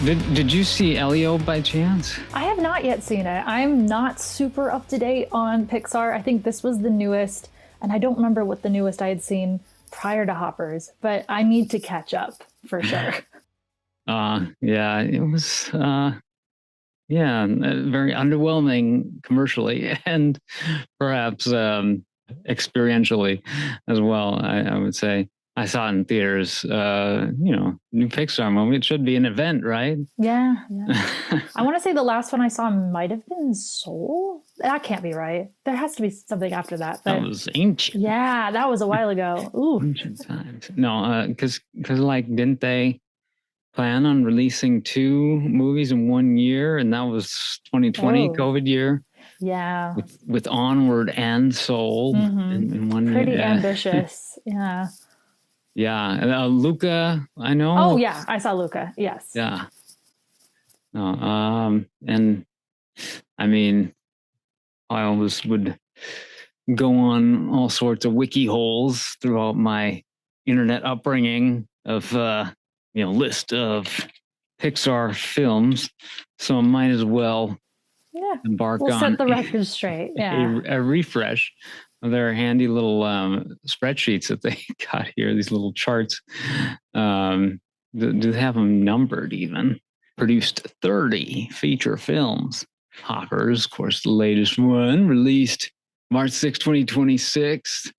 Did you see Elio by chance? I have not yet seen it. I'm not super up to date on Pixar. I think this was the newest, and I don't remember what the newest I had seen prior to Hoppers, but I need to catch up for sure. Yeah, it was very underwhelming commercially and perhaps experientially as well. I would say I saw it in theaters. New Pixar movie. It should be an event, right? Yeah. I want to say the last one I saw might have been Soul. That can't be right. There has to be something after that. That was ancient. Yeah, that was a while ago. Ooh. Ancient times. No, because didn't they plan on releasing 2 movies in 1 year, and that was 2020 COVID year. Yeah, with Onward and Soul in 1 year. Pretty ambitious. Yeah. Yeah, Luca, I know. Oh yeah, I saw Luca. Yes. Yeah. No, and I mean, I always would go on all sorts of wiki holes throughout my internet upbringing of list of Pixar films, so I might as well embark on set the record straight. Yeah, a refresh of their handy little spreadsheets that they got here. These little charts. Do they have them numbered even? Produced 30 feature films. Hoppers, of course, the latest one, released March 6, 2026.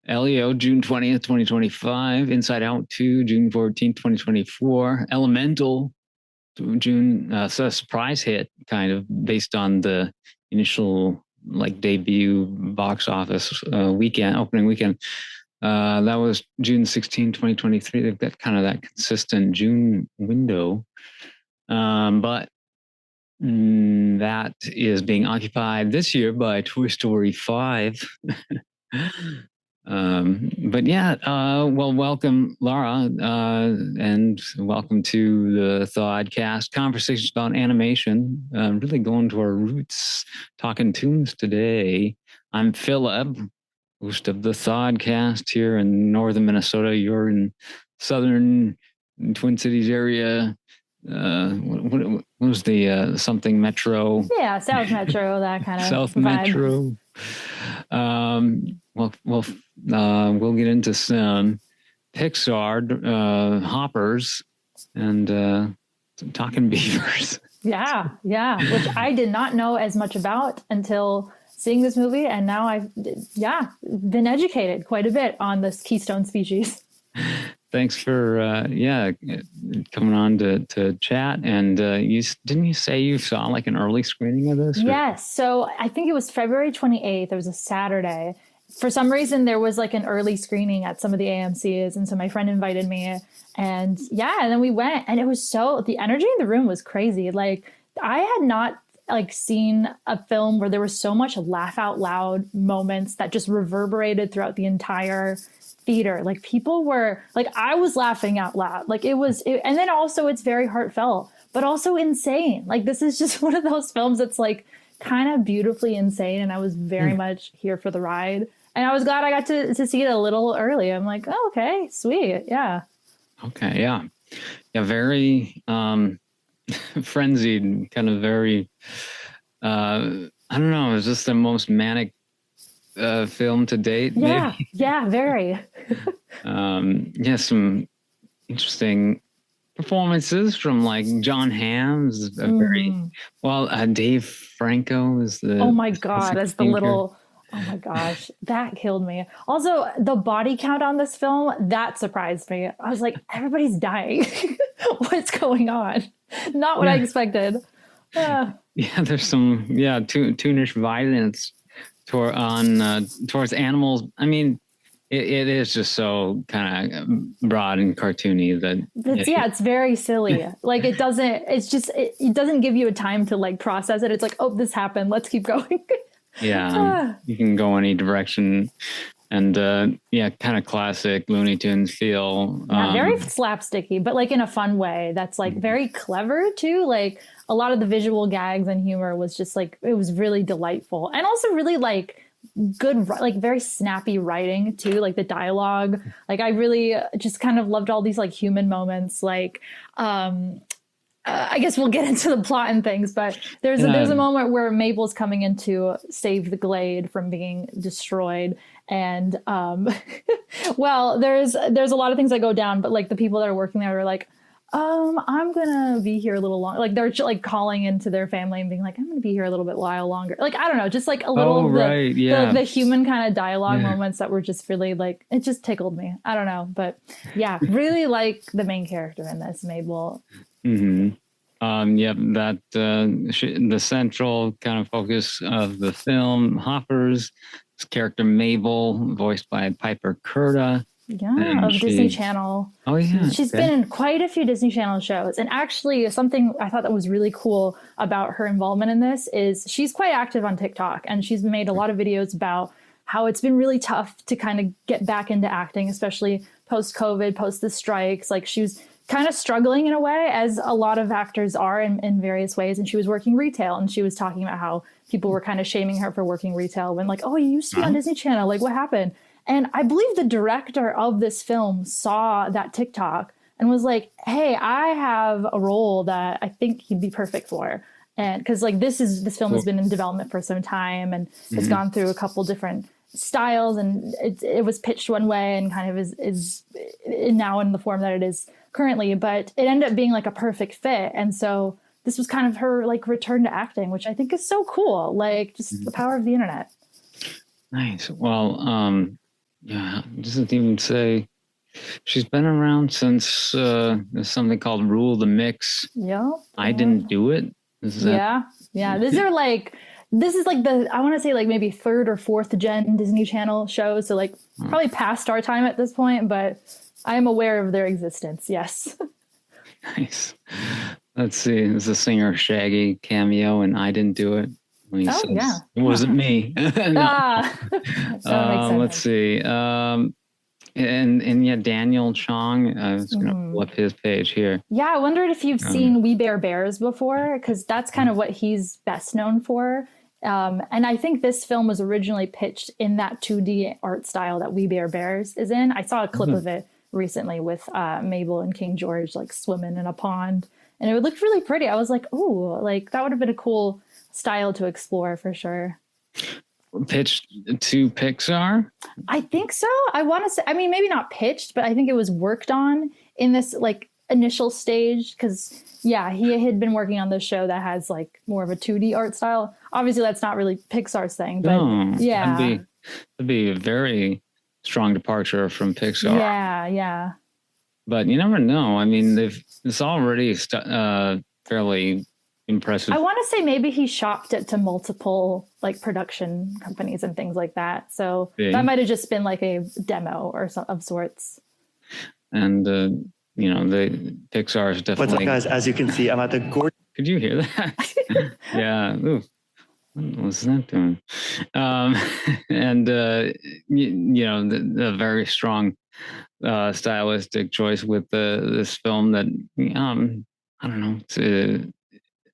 Elio, June 20th, 2025. Inside Out 2, June 14th, 2024. Elemental, June, so a surprise hit, kind of based on the initial debut box office opening weekend. That was June 16, 2023. They've got kind of that consistent June window. But that is being occupied this year by Toy Story 5. Welcome, Lara, and welcome to the Thodcast, conversations about animation, really going to our roots, talking tunes today. I'm Philip, host of the Thodcast here in northern Minnesota. You're in southern Twin Cities area. What was the something Metro? Yeah, South Metro, that kind of South vibe. Metro. We'll get into some Pixar, Hoppers, and some Talking Beavers. Yeah, which I did not know as much about until seeing this movie, and now I've been educated quite a bit on this keystone species. Thanks for coming on to chat. And didn't you say you saw an early screening of this? Yes. So I think it was February 28th. It was a Saturday. For some reason, there was an early screening at some of the AMCs. And so my friend invited me, and then we went, and it was the energy in the room was crazy. I had not seen a film where there was so much laugh out loud moments that just reverberated throughout the entire theater. People were I was laughing out loud. And then also it's very heartfelt, but also insane. This is just one of those films that's kind of beautifully insane. And I was very much here for the ride. And I was glad I got to see it a little early. I'm oh, okay, sweet. Yeah. Okay. Yeah. Yeah. Very frenzied, kind of very, I don't know. It was just the most manic film to date. Yeah. Maybe. Yeah. Very. Some interesting performances from John Hamm's Dave Franco is the oh my god as the little oh my gosh, that killed me. Also, the body count on this film, that surprised me. I was everybody's dying. What's going on? Not what I expected. There's some toonish violence towards animals. I mean, it is just so kind of broad and cartoony that it's very silly. It doesn't give you a time to process it. It's oh, this happened, let's keep going. You can go any direction, and kind of classic Looney Tunes feel. Very slapsticky, but in a fun way. That's very clever too. A lot of the visual gags and humor was just it was really delightful, and also really good, very snappy writing too, the dialogue. I really just kind of loved all these human moments. I guess we'll get into the plot and things, but there's a moment where Mabel's coming in to save the Glade from being destroyed, and well, there's a lot of things that go down, but like the people that are working there are like, I'm gonna be here a little long. Like they're like calling into their family and being like, I'm gonna be here a little bit while longer. Like I don't know, just like a little the human kind of dialogue moments that were just really like, it just tickled me. I don't know, but yeah, really like the main character in this, Mabel. Mm-hmm. That the central kind of focus of the film, Hopper's character Mabel, voiced by Piper Curda. Yeah, of Disney Channel. Oh yeah, she's been in quite a few Disney Channel shows, and actually, something I thought that was really cool about her involvement in this is she's quite active on TikTok, and she's made a lot of videos about how it's been really tough to kind of get back into acting, especially post-COVID, post the strikes. Like she was kind of struggling in a way, as a lot of actors are in various ways. And she was working retail, and she was talking about how people were kind of shaming her for working retail when like, oh, you used to be on Disney Channel. Like what happened? And I believe the director of this film saw that TikTok and was like, hey, I have a role that I think he'd be perfect for. And because like this film has been in development for some time and has gone through a couple different styles, and it was pitched one way and kind of is now in the form that it is currently, but it ended up being like a perfect fit. And so this was kind of her like return to acting, which I think is so cool. Like just the power of the internet. Nice. Well, yeah, doesn't even say she's been around since there's something called Rule the Mix. Yeah. I Didn't Do It. Yeah. This is like the, I want to say like maybe third or fourth gen Disney Channel shows. So like probably past our time at this point, but I am aware of their existence. Yes. Nice. Let's see. There's a singer Shaggy cameo and I Didn't Do It. When he says, yeah. It wasn't me. Let's see. And yeah, Daniel Chong. I was going to pull up his page here. Yeah, I wondered if you've seen We Bare Bears before, because that's kind of what he's best known for. And I think this film was originally pitched in that 2D art style that We Bare Bears is in. I saw a clip of it recently with Mabel and King George like swimming in a pond, and it looked really pretty. I was like, oh, like that would have been a cool style to explore for sure. Pitched to Pixar? I think so. I want to say, I mean, maybe not pitched, but I think it was worked on in this like initial stage, because yeah, he had been working on this show that has like more of a 2D art style. Obviously that's not really Pixar's thing, but yeah. That'd be a very strong departure from Pixar. Yeah. But you never know. I mean, it's already fairly impressive. I want to say maybe he shopped it to multiple like production companies and things like that. So that might have just been like a demo or of sorts. And you know, the Pixar is definitely. What's up, guys? As you can see, I'm at the Gordon. Could you hear that? Yeah. Ooh. What's that doing? And you know, the very strong stylistic choice with this film that I don't know.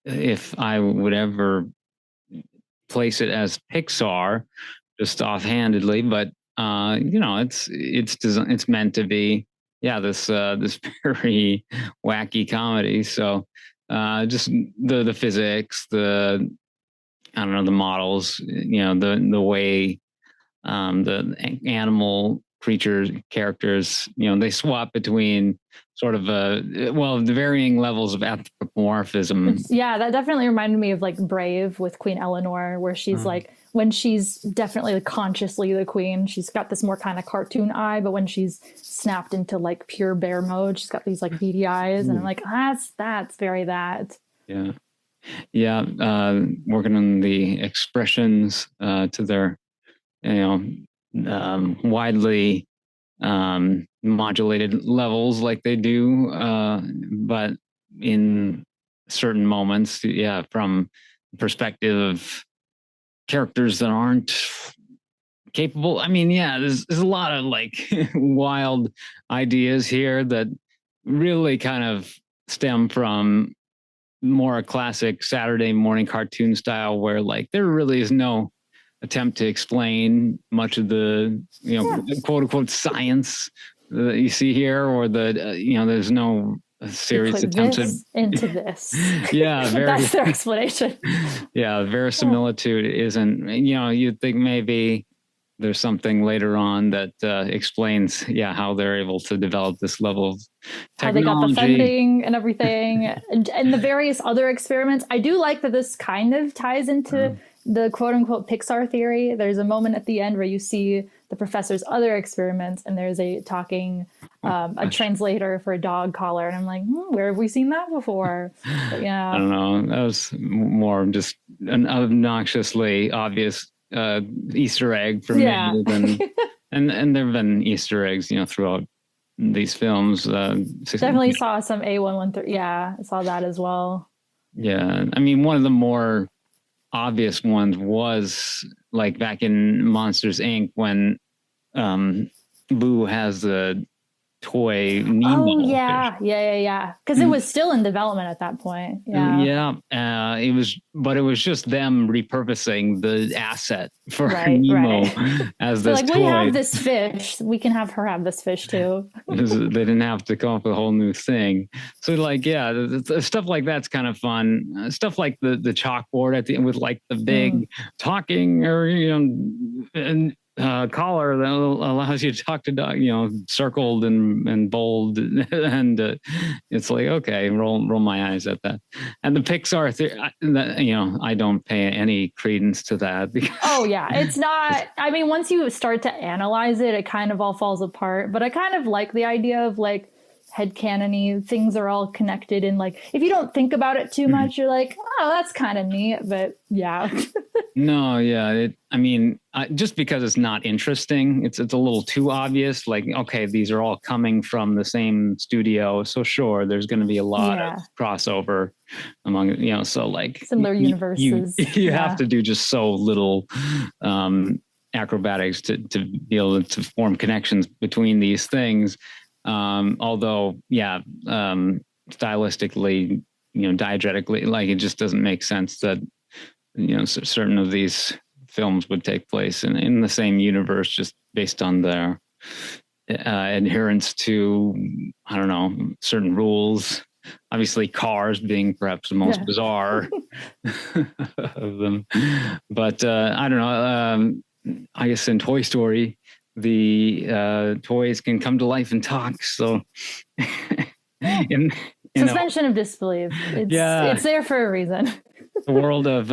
If I would ever place it as Pixar, just offhandedly, but you know, it's meant to be, this very wacky comedy. So just the physics, the models, you know, the way the animal creatures, characters, you know, they swap between sort of the varying levels of anthropomorphism. That definitely reminded me of like Brave with Queen Eleanor, where she's like, when she's definitely like consciously the queen, she's got this more kind of cartoon eye, but when she's snapped into like pure bear mode, she's got these like beady eyes. And I'm like, that's very that. Yeah. Working on the expressions to their, you know, widely modulated levels like they do, but in certain moments, from the perspective of characters that aren't capable. I mean, there's a lot of like wild ideas here that really kind of stem from more a classic Saturday morning cartoon style, where like there really is no attempt to explain much of the, you know, quote unquote science that you see here, or the, you know, there's no series Put attempts at this into this. yeah, That's their explanation. yeah, verisimilitude isn't, you'd think maybe there's something later on that explains, how they're able to develop this level of How they got the technology. funding and everything, and the various other experiments. I do like that this kind of ties into the quote unquote Pixar theory. There's a moment at the end where you see the professor's other experiments, and there's a talking a translator for a dog collar, and I'm like, where have we seen that before? But yeah, I don't know. That was more just an obnoxiously obvious Easter egg for me than, and there have been Easter eggs, throughout these films. Definitely saw some A113. Yeah, I saw that as well. Yeah, I mean, one of the more obvious ones was like back in Monsters Inc. when Boo has the toy Nemo. Oh yeah. Because it was still in development at that point. Yeah. It was just them repurposing the asset for Nemo as this toy. We have this fish. We can have her have this fish too. They didn't have to come up with a whole new thing. So stuff like that's kind of fun. Stuff like the chalkboard at the end with like the big talking or and collar that allows you to talk to dog, circled and bold, and it's like, okay, roll my eyes at that. And the Pixar I don't pay any credence to that because it's not. I mean, once you start to analyze it, it kind of all falls apart. But I kind of like the idea of like headcanon-y things are all connected, and like if you don't think about it too much, you're like, oh, that's kind of neat. But just because it's not interesting, it's a little too obvious. Like, okay, these are all coming from the same studio, so sure, there's going to be a lot of crossover among so like similar universes. You have to do just so little acrobatics to be able to form connections between these things. Although, stylistically, diegetically, like it just doesn't make sense that, certain of these films would take place in the same universe just based on their adherence to, I don't know, certain rules. Obviously, Cars being perhaps the most bizarre of them. But I don't know. I guess in Toy Story, the toys can come to life and talk. So, suspension of disbelief. It's there for a reason. The world of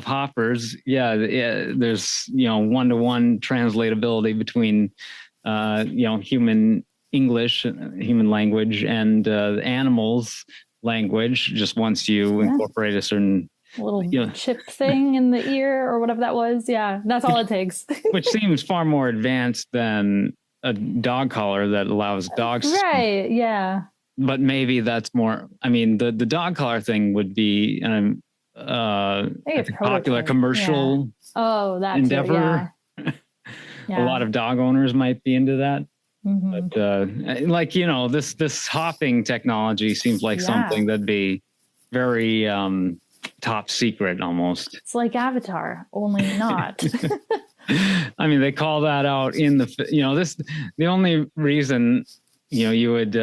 Hoppers, there's one-to-one translatability between human English, human language, and animals language. Just once you incorporate a certain little chip thing in the ear or whatever that was. Yeah, that's all it takes. Which seems far more advanced than a dog collar that allows dogs. Right. Yeah. But maybe that's more. I mean, the dog collar thing would be a popular commercial. That endeavor. Too, yeah. A lot of dog owners might be into that. Mm-hmm. But this hopping technology seems like something that'd be very top secret almost. It's like Avatar, only not. I mean, they call that out in the only reason you would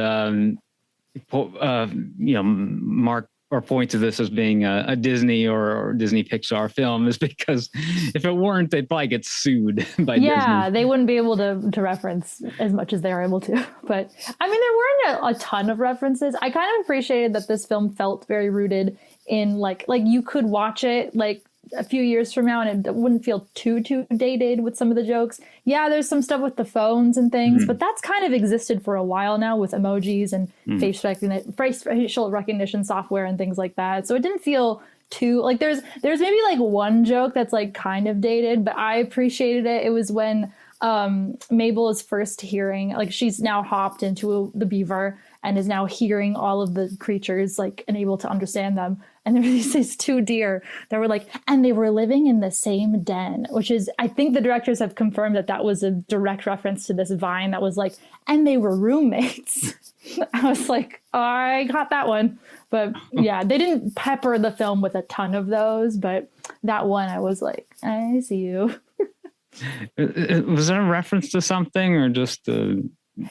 mark or point to this as being a Disney or Disney Pixar film is because if it weren't, they'd probably get sued by Disney. They wouldn't be able to reference as much as they are able to. But I mean, there weren't a ton of references. I kind of appreciated that this film felt very rooted in like you could watch it like a few years from now and it wouldn't feel too dated with some of the jokes. Yeah, there's some stuff with the phones and things, but that's kind of existed for a while now with emojis and facial recognition software and things like that. So it didn't feel too like there's maybe like one joke that's like kind of dated, but I appreciated it. It was when Mabel is first hearing, like she's now hopped into the beaver and is now hearing all of the creatures like and able to understand them. And there were these two deer that were like, and they were living in the same den, which is, I think the directors have confirmed that was a direct reference to this Vine that was like, and they were roommates. I was like, oh, I got that one. But yeah, they didn't pepper the film with a ton of those, but that one I was like, I see you. Was that a reference to something or just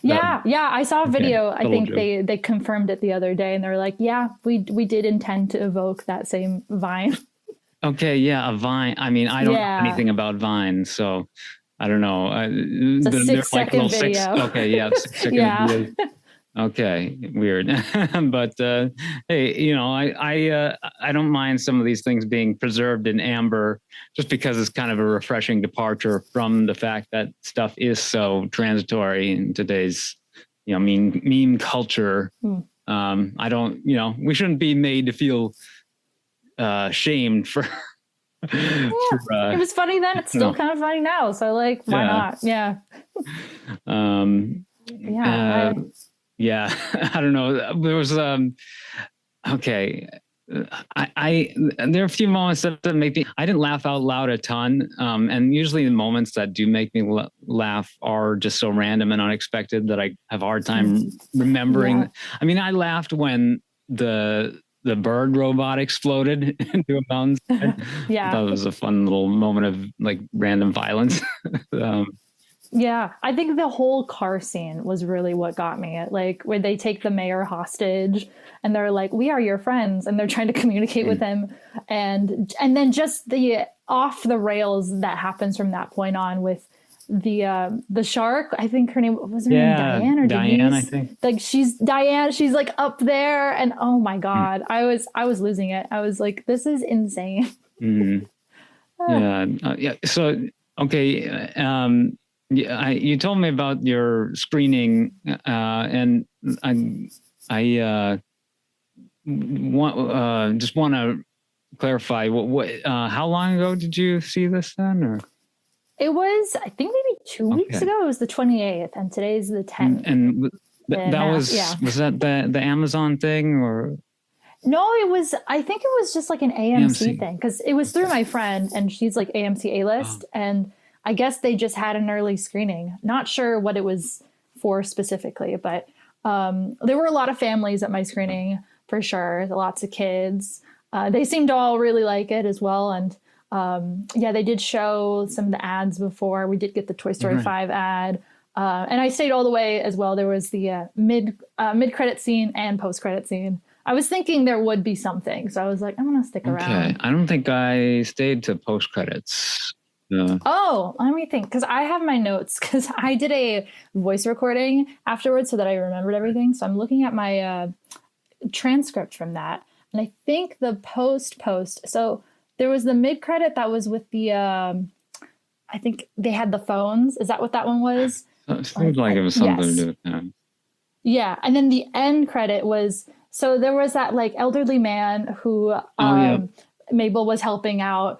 Yeah, yeah, I saw a video. I Little think joke. they confirmed it the other day, and they were like, "Yeah, we did intend to evoke that same vine." Okay, yeah, a Vine. I mean, I don't know Yeah, anything about Vine, so I don't know. it's a They're like 6 second little six. video. Okay, yeah, 6 second Yeah, videos. Okay, weird. But hey, I don't mind some of these things being preserved in amber, just because it's kind of a refreshing departure from the fact that stuff is so transitory in today's, meme culture. Hmm. I don't, we shouldn't be made to feel shamed for. It was funny then. It's still kind of funny now. So like, why not? Yeah. Yeah. Yeah. I don't know. There was okay. I there are a few moments that make me. I didn't laugh out loud a ton, and usually the moments that do make me laugh are just so random and unexpected that I have a hard time remembering. Yeah. I mean, I laughed when the bird robot exploded into a mountain. Yeah. I thought it was a fun little moment of like random violence. Yeah, I think the whole car scene was really what got me. Like where they take the mayor hostage and they're like, "We are your friends," and they're trying to communicate with him, and then just the off the rails that happens from that point on with the shark. I think her name was her name Diane or Diane, Denise? I think. Like she's Diane. She's like up there, and oh my god, I was losing it. I was like, this is insane. Yeah, yeah. So okay. Yeah, you told me about your screening, and I just want to clarify what how long ago did you see this then, or? It was, I think, maybe 2 weeks ago. It was the 28th, and today's the 10th. And that was that the Amazon thing, or? No, it was. I think it was just like an AMC thing, because it was through my friend, and she's like AMC A-list, and I guess they just had an early screening. Not sure what it was for specifically, but there were a lot of families at my screening for sure. Lots of kids. They seemed to all really like it as well. And yeah, they did show some of the ads before. We did get the Toy Story 5 ad. And I stayed all the way as well. There was the mid-credit scene and post-credit scene. I was thinking there would be something. So I was like, I'm going to stick around. Okay. I don't think I stayed to post-credits. Oh, let me think, because I have my notes, because I did a voice recording afterwards so that I remembered everything. So I'm looking at my transcript from that. And I think the post. So there was the mid-credit that was with the, I think they had the phones. Is that what that one was? It seems like it was something to do with that. Yeah. And then the end credit was, so there was that like elderly man who Mabel was helping out.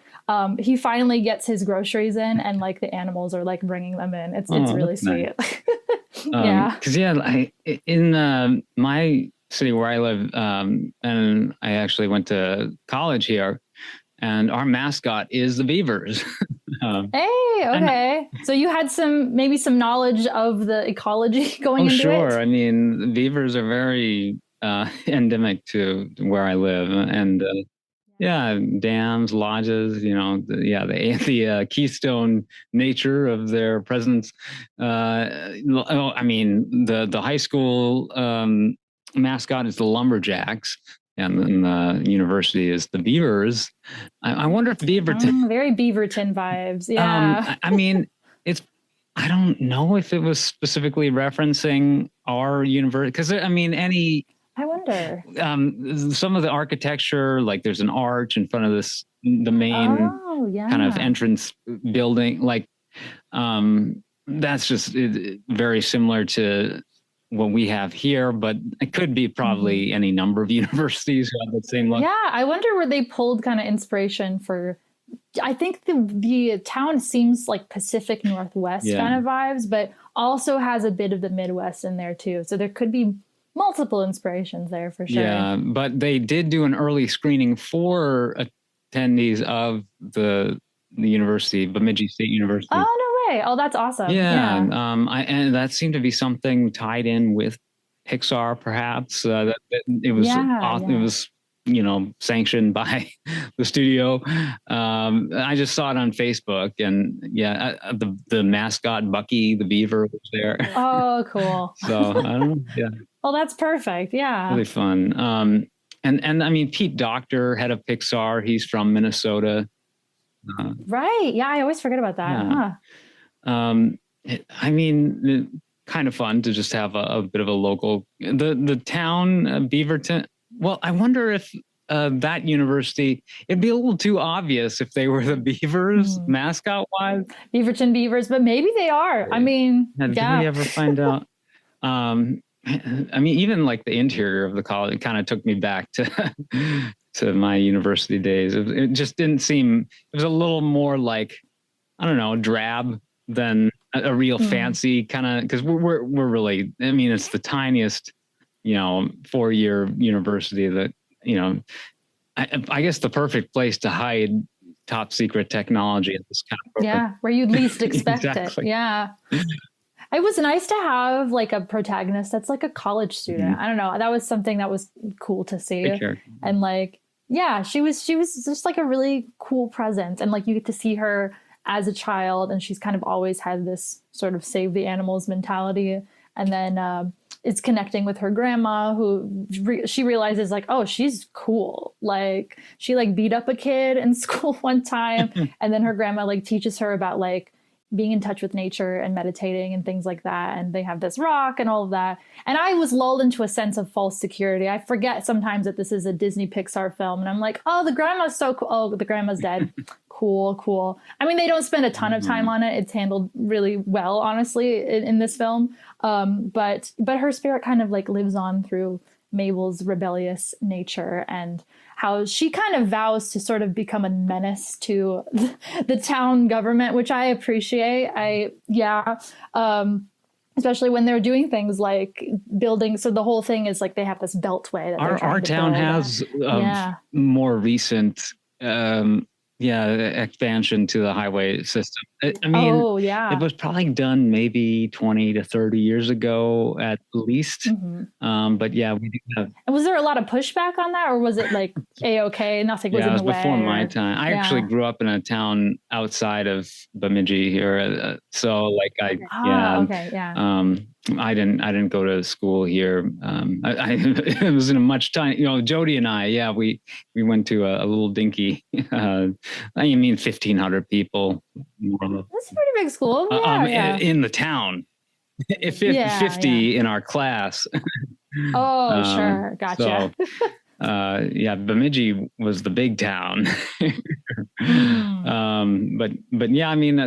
He finally gets his groceries in, and like the animals are like bringing them in. It's really sweet. Nice. Yeah. Because in my city where I live, and I actually went to college here, and our mascot is the beavers. Hey, okay. So you had maybe some knowledge of the ecology going into it? Oh, sure. I mean, beavers are very endemic to where I live, and yeah, dams, lodges, the keystone nature of their presence. I mean, the high school mascot is the Lumberjacks, and then the university is the Beavers. I wonder if Beaverton... very Beaverton vibes, yeah. I mean, I don't know if it was specifically referencing our university, because, I mean, I wonder. Some of the architecture, like there's an arch in front of the main kind of entrance building. Like that's just very similar to what we have here, but it could be probably any number of universities who have the same look. Yeah, I wonder where they pulled kind of inspiration for. I think the town seems like Pacific Northwest kind of vibes, but also has a bit of the Midwest in there too. So there could be multiple inspirations there for sure. Yeah, but they did do an early screening for attendees of the university, Bemidji State University. Oh, no way. Oh, that's awesome. Yeah. And that seemed to be something tied in with Pixar, perhaps. It was awesome. It was sanctioned by the studio. I just saw it on Facebook, and the mascot Bucky the Beaver was there. Oh, cool. So I don't know. Yeah. Well, that's perfect. Yeah. Really fun. And I mean, Pete Docter, head of Pixar, he's from Minnesota. Right. Yeah. I always forget about that. Yeah. Huh. I mean, kind of fun to just have a bit of a local, the town, Beaverton. Well, I wonder if that university, it'd be a little too obvious if they were the Beavers mascot wise. Beaverton Beavers, but maybe they are. I mean, Did we ever find out? I mean, even like the interior of the college, it kind of took me back to my university days. It just didn't seem, it was a little more like, I don't know, drab than a real fancy kind of, because we're really, I mean, it's the tiniest, 4-year university that, I guess the perfect place to hide top secret technology in this kind of program. Yeah, where you'd least expect it. Yeah. It was nice to have like a protagonist that's like a college student. I don't know. That was something that was cool to see. And like, yeah, she was just like a really cool presence. And like you get to see her as a child, and she's kind of always had this sort of save the animals mentality. And then it's connecting with her grandma, who she realizes like, oh, she's cool. Like she like beat up a kid in school one time. And then her grandma like teaches her about like being in touch with nature and meditating and things like that. And they have this rock and all of that. And I was lulled into a sense of false security. I forget sometimes that this is a Disney Pixar film. And I'm like, oh, the grandma's so cool. Oh, the grandma's dead. Cool. I mean, they don't spend a ton of time on it. It's handled really well, honestly, in this film. But her spirit kind of like lives on through Mabel's rebellious nature, and how she kind of vows to sort of become a menace to the town government, which I appreciate. Especially when they're doing things like building. So the whole thing is like they have this beltway that our town has more recent expansion to the highway system. I mean, it was probably done maybe 20 to 30 years ago at least. But yeah, we do have. And was there a lot of pushback on that, or was it like A-okay? Nothing was in the way? It was before my time. I actually grew up in a town outside of Bemidji here, so like I didn't go to school here. I was in a much time. Jody and I, we went to a little dinky. I mean, 1,500 people. That's a pretty big school. In the town. 50 in our class. Oh, sure, gotcha. So, Bemidji was the big town. But yeah, I mean,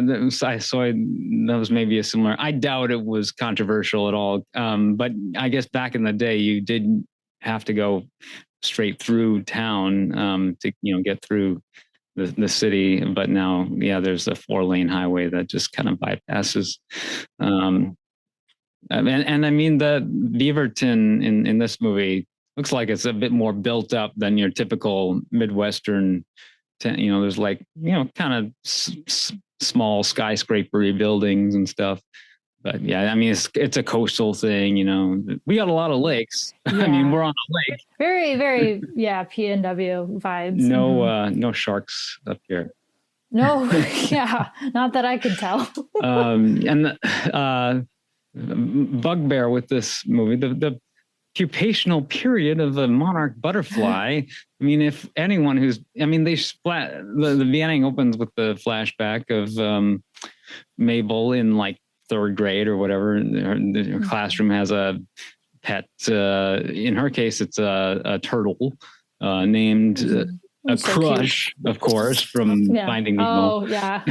I saw that was maybe a similar. I doubt it was controversial at all. But I guess back in the day, you did have to go straight through town to get through the city. But now, there's a 4-lane highway that just kind of bypasses. And I mean, the Beaverton in this movie looks like it's a bit more built up than your typical Midwestern. There's like, kind of small skyscrapery buildings and stuff. But yeah, I mean, it's a coastal thing. We got a lot of lakes. I mean, we're on a lake. Very, very, PNW vibes. No sharks up here. No, not that I can tell. Bugbear with this movie, the pupational period of the monarch butterfly. I mean, if anyone the beginning opens with the flashback of Mabel in like 3rd grade or whatever. Her classroom has a pet. In her case, it's a turtle named a so Crush, cute. Of course, from Finding Nemo. Oh, yeah.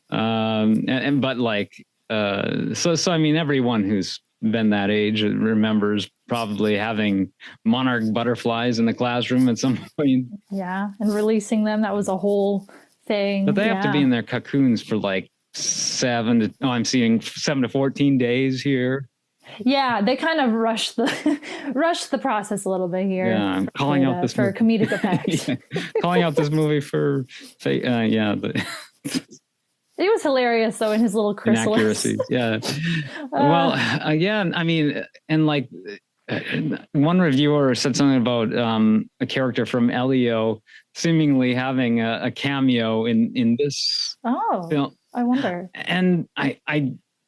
But like, so I mean, everyone who's been that age remembers probably having monarch butterflies in the classroom at some point. Yeah, and releasing them, that was a whole thing. But they have to be in their cocoons for like 7 to 14 days here. Yeah, they kind of rush the process a little bit here. Yeah, I'm calling out this for comedic effect. Calling out this movie for It was hilarious though in his little chrysalis. Inaccuracies. Yeah. I mean, and like one reviewer said something about a character from Elio seemingly having a cameo in this Oh, film. I wonder. And I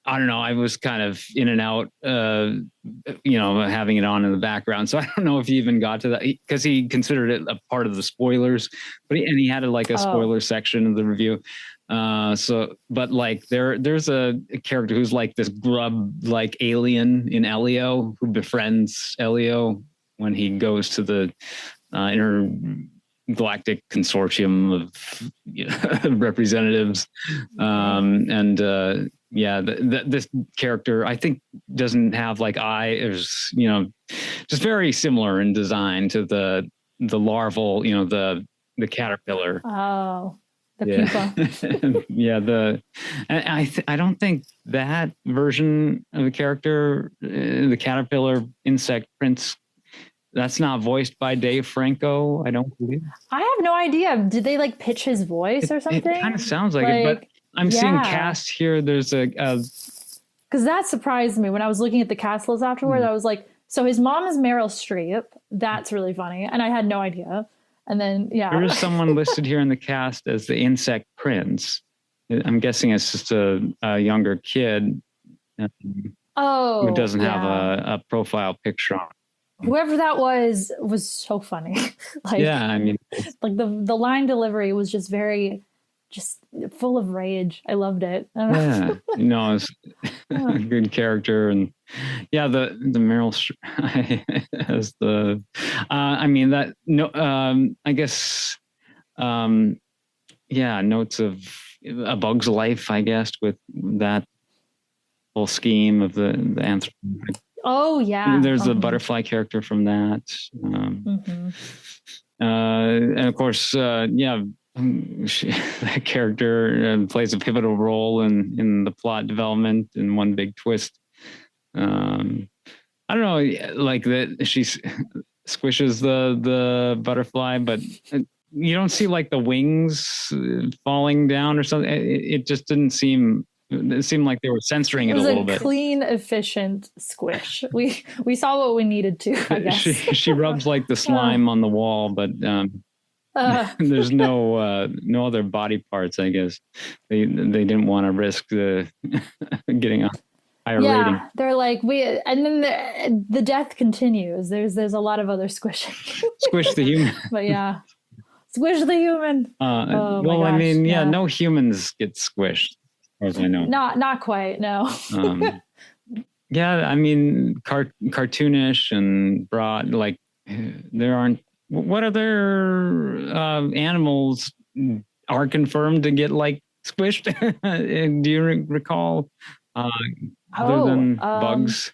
don't know. I was kind of in and out, having it on in the background. So I don't know if he even got to that because he considered it a part of the spoilers, but he had like a spoiler section of the review. But like there's a character who's like this grub like alien in Elio who befriends Elio when he goes to the intergalactic consortium of representatives. This character I think doesn't have like eyes, just very similar in design to the larval, the caterpillar. Oh, the pupa. I don't think that version of the character, the caterpillar insect prince, that's not voiced by Dave Franco. I don't believe. I have no idea. Did they like pitch his voice or something? It kind of sounds like it, but I'm seeing cast here. There's because that surprised me when I was looking at the cast list afterwards. I was like, so his mom is Meryl Streep. That's really funny, and I had no idea. And then there is someone listed here in the cast as the insect prince. I'm guessing it's just a younger kid. Who doesn't have a profile picture on. Whoever that was so funny. I mean, like the line delivery was just very, just full of rage. I loved it. It's a good character, and the Meryl as the. I guess, notes of A Bug's Life, I guess, with that whole scheme of the anthropomorphic. Oh yeah, there's a butterfly character from that, and of course, that character plays a pivotal role in the plot development in One Big Twist. I don't know, like that she squishes the butterfly, but you don't see like the wings falling down or something. It just didn't seem. It seemed like they were censoring it a little bit. It was a clean, efficient squish. We saw what we needed to, I guess. She rubs like the slime on the wall, but there's no other body parts, I guess. They didn't want to risk getting a higher rating. They're like, and then the death continues. There's a lot of other squishing. Squish the human. But squish the human. No humans get squished. As I know. Not quite, no. Cartoonish and broad, like there aren't. What other animals are confirmed to get like squished? Do you recall? Other than bugs?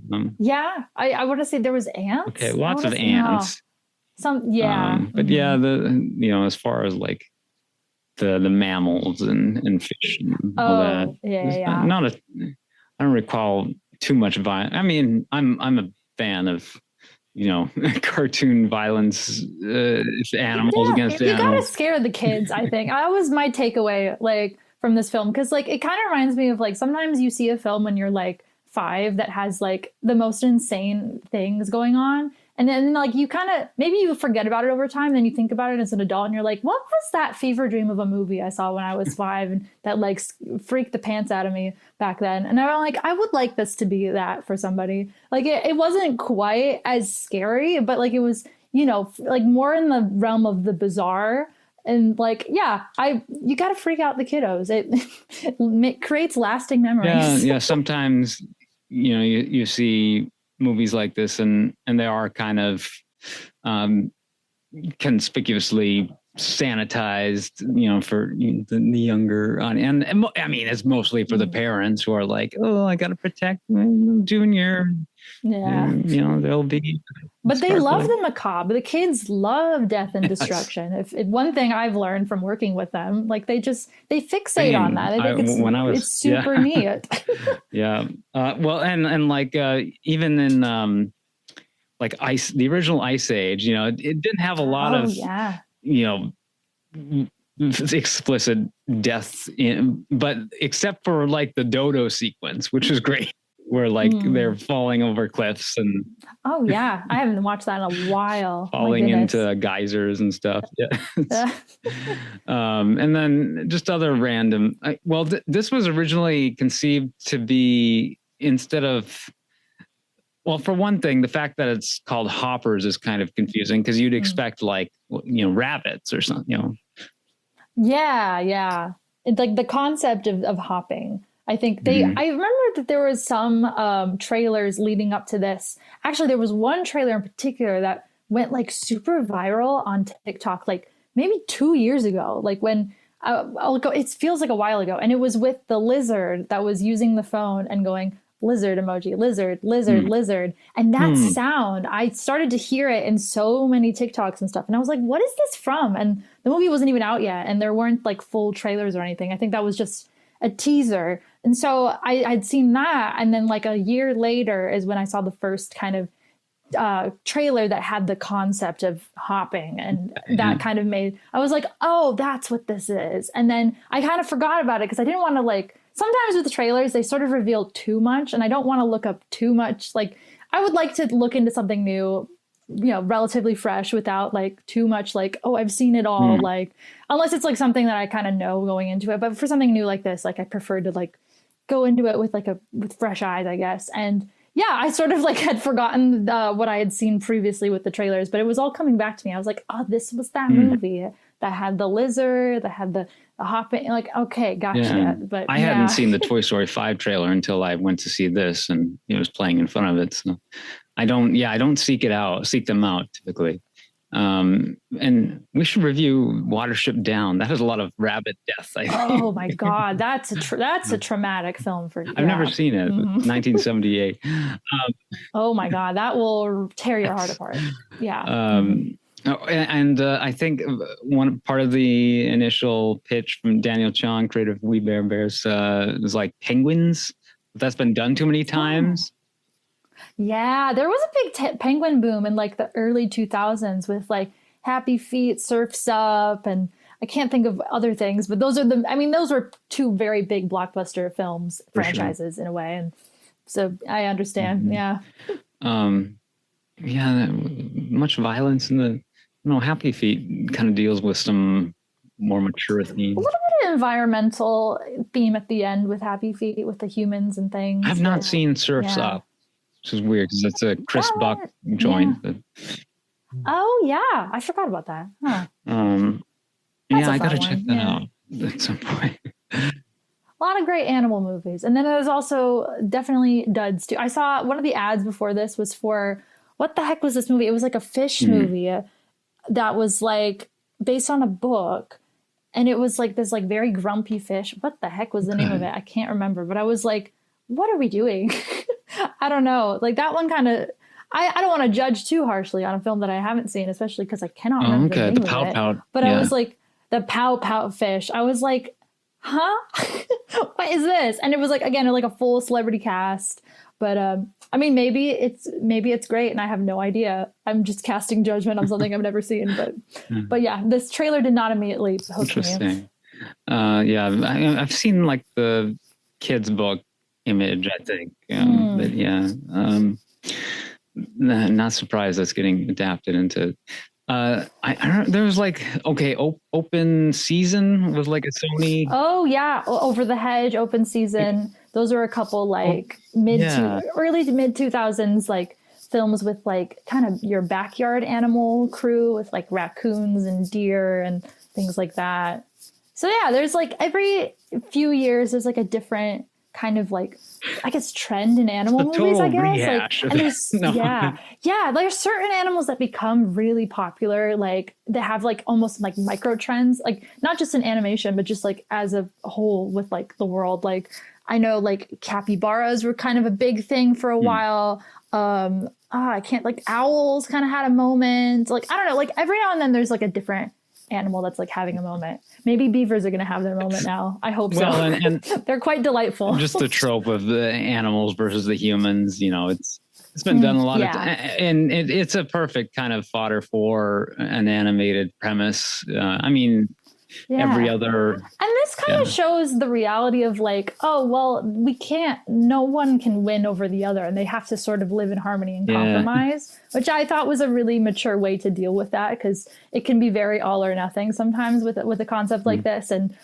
I want to say there was ants. Okay, lots of ants. As far as like the mammals and fish and all that. I don't recall too much violence. I mean, I'm a fan of cartoon violence, animals against animals. You gotta scare the kids, I think. That was my takeaway like from this film, because like it kind of reminds me of like sometimes you see a film when you're like 5 that has like the most insane things going on. And then like you kind of, maybe you forget about it over time, then you think about it as an adult and you're like, what was that fever dream of a movie I saw when I was 5 and that like freaked the pants out of me back then? And I'm like, I would like this to be that for somebody. Like it wasn't quite as scary, but like it was, like more in the realm of the bizarre. And like, you got to freak out the kiddos. It creates lasting memories. Yeah. Sometimes, you see movies like this and they are kind of conspicuously sanitized, for the younger audience. And I mean, it's mostly for the parents who are like, oh, I got to protect my junior. Yeah. They'll be. But they love the macabre. The kids love death and destruction. If one thing I've learned from working with them, like they fixate on that. I think it's super neat. Yeah. Well, and like even in like the original Ice Age, it didn't have a lot of explicit death but except for like the dodo sequence, which is great. where like they're falling over cliffs and Oh yeah, I haven't watched that in a while. My falling goodness. into geysers and stuff. Yeah. Uh, And then just other random. This was originally conceived to be instead of. Well, for one thing, the fact that it's called hoppers is kind of confusing because you'd expect like rabbits or something. yeah. It's like the concept of hopping. I think I remember that there was some trailers leading up to this. Actually, there was one trailer in particular that went like super viral on TikTok, like maybe 2 years ago, like when it feels like a while ago. And it was with the lizard that was using the phone and going lizard emoji, lizard, lizard. And that sound, I started to hear it in so many TikToks and stuff. And I was like, what is this from? And the movie wasn't even out yet. And there weren't like full trailers or anything. I think that was just a teaser. And so I'd seen that. And then like a year later is when I saw the first kind of trailer that had the concept of hopping. And that kind of I was like, oh, that's what this is. And then I kind of forgot about it because I didn't want to sometimes with the trailers, they sort of reveal too much. And I don't want to look up too much. Like I would like to look into something new, relatively fresh without like too much oh, I've seen it all. Like, unless it's like something that I kind of know going into it. But for something new like this, like I prefer to go into it with with fresh eyes, I guess. And yeah, I sort of had forgotten what I had seen previously with the trailers, but it was all coming back to me. I was like, oh, this was that movie that had the lizard, that had the hopping. Like, okay, gotcha. Yeah. But I hadn't seen the Toy Story 5 trailer until I went to see this and it was playing in front of it. So I don't seek them out typically. And we should review Watership Down. That has a lot of rabbit deaths, I think. Oh my God. That's a traumatic film for you. I've never seen it. 1978. Oh my God. That will tear your heart apart. Yeah. I think one part of the initial pitch from Daniel Chong, creator of We Bare Bears, was like penguins. That's been done too many times. Yeah, there was a big penguin boom in the early 2000s with Happy Feet, Surf's Up, and I can't think of other things, but those were two very big blockbuster franchises in a way. And so I understand. Yeah. Much violence in the, Happy Feet kind of deals with some more mature themes. A little bit of environmental theme at the end with Happy Feet, with the humans and things. I've not seen Surf's Up, which is weird because it's a Chris Buck joint. Yeah. Oh yeah, I forgot about that. Huh. I gotta check that out at some point. A lot of great animal movies, and then there's also definitely duds too. I saw one of the ads before this was for what the heck was this movie? It was like a fish movie that was based on a book, and it was this very grumpy fish. What the heck was the name of it? I can't remember, but I was like, what are we doing? I don't know. That one kind of, I don't want to judge too harshly on a film that I haven't seen, especially because I cannot remember the name the of pout it. pout. But I was like, the pout pout fish. I was like, huh? What is this? And it was again, a full celebrity cast. But maybe it's great, and I have no idea. I'm just casting judgment on something I've never seen. But yeah, this trailer did not immediately hook me. Interesting. I've seen the kids' book image, I think. But yeah, not surprised that's getting adapted into. I don't. There was Open Season was a Sony. Oh yeah, Over the Hedge, Open Season. Those are a couple early to mid 2000s films with kind of your backyard animal crew with raccoons and deer and things like that. So yeah, there's every few years there's a different kind of I guess trend in animal movies, I guess. And there's there's certain animals that become really popular, they have almost micro trends, not just in animation, but just as a whole with the world. I know capybaras were kind of a big thing for a while. I can't owls kind of had a moment. I don't know, every now and then there's a different animal that's having a moment. Maybe beavers are going to have their moment now. I hope so. And they're quite delightful. Just the trope of the animals versus the humans, it's been done a lot of time, and it's a perfect kind of fodder for an animated premise. every other. And this kind of shows the reality of like, oh, well, no one can win over the other, and they have to sort of live in harmony and compromise, which I thought was a really mature way to deal with that, because it can be very all or nothing sometimes with a concept like this. And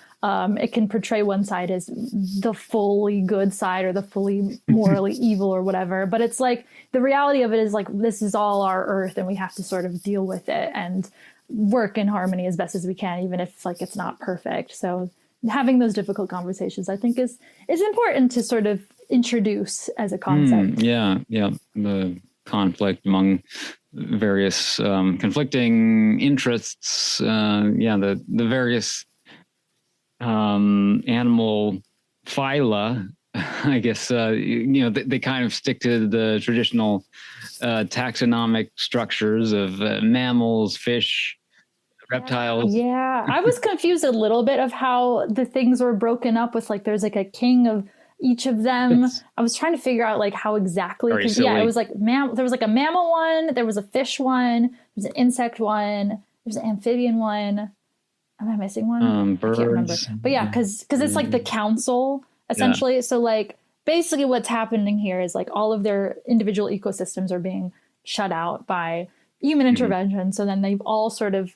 it can portray one side as the fully good side or the fully morally evil or whatever. But it's like the reality of it is like, this is all our earth, and we have to sort of deal with it and work in harmony as best as we can, even if like it's not perfect. So having those difficult conversations, I think, is important to sort of introduce as a concept. The conflict among various conflicting interests. The various animal phyla, I guess, they kind of stick to the traditional taxonomic structures of mammals, fish, reptiles. Yeah, I was confused a little bit of how the things were broken up with, like, there's like a king of each of them. I was trying to figure out like how exactly, because it was like there was like a mammal one, there was a fish one, there was an insect one, there was an amphibian one. Am I missing one? Birds. I can't remember. But yeah, because it's like the council essentially. Yeah. So like basically what's happening here is like all of their individual ecosystems are being shut out by human intervention. So then they've all sort of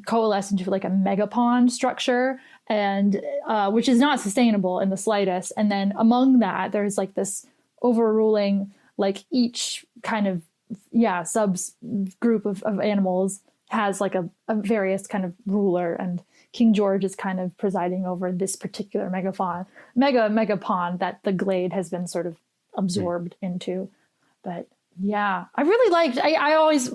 coalesced into like a megapond structure, and which is not sustainable in the slightest. And then among that, there's like this overruling, like each kind of sub group of animals has like a various kind of ruler, and King George is kind of presiding over this particular megapond that the glade has been sort of absorbed into. But yeah, I really liked, I always,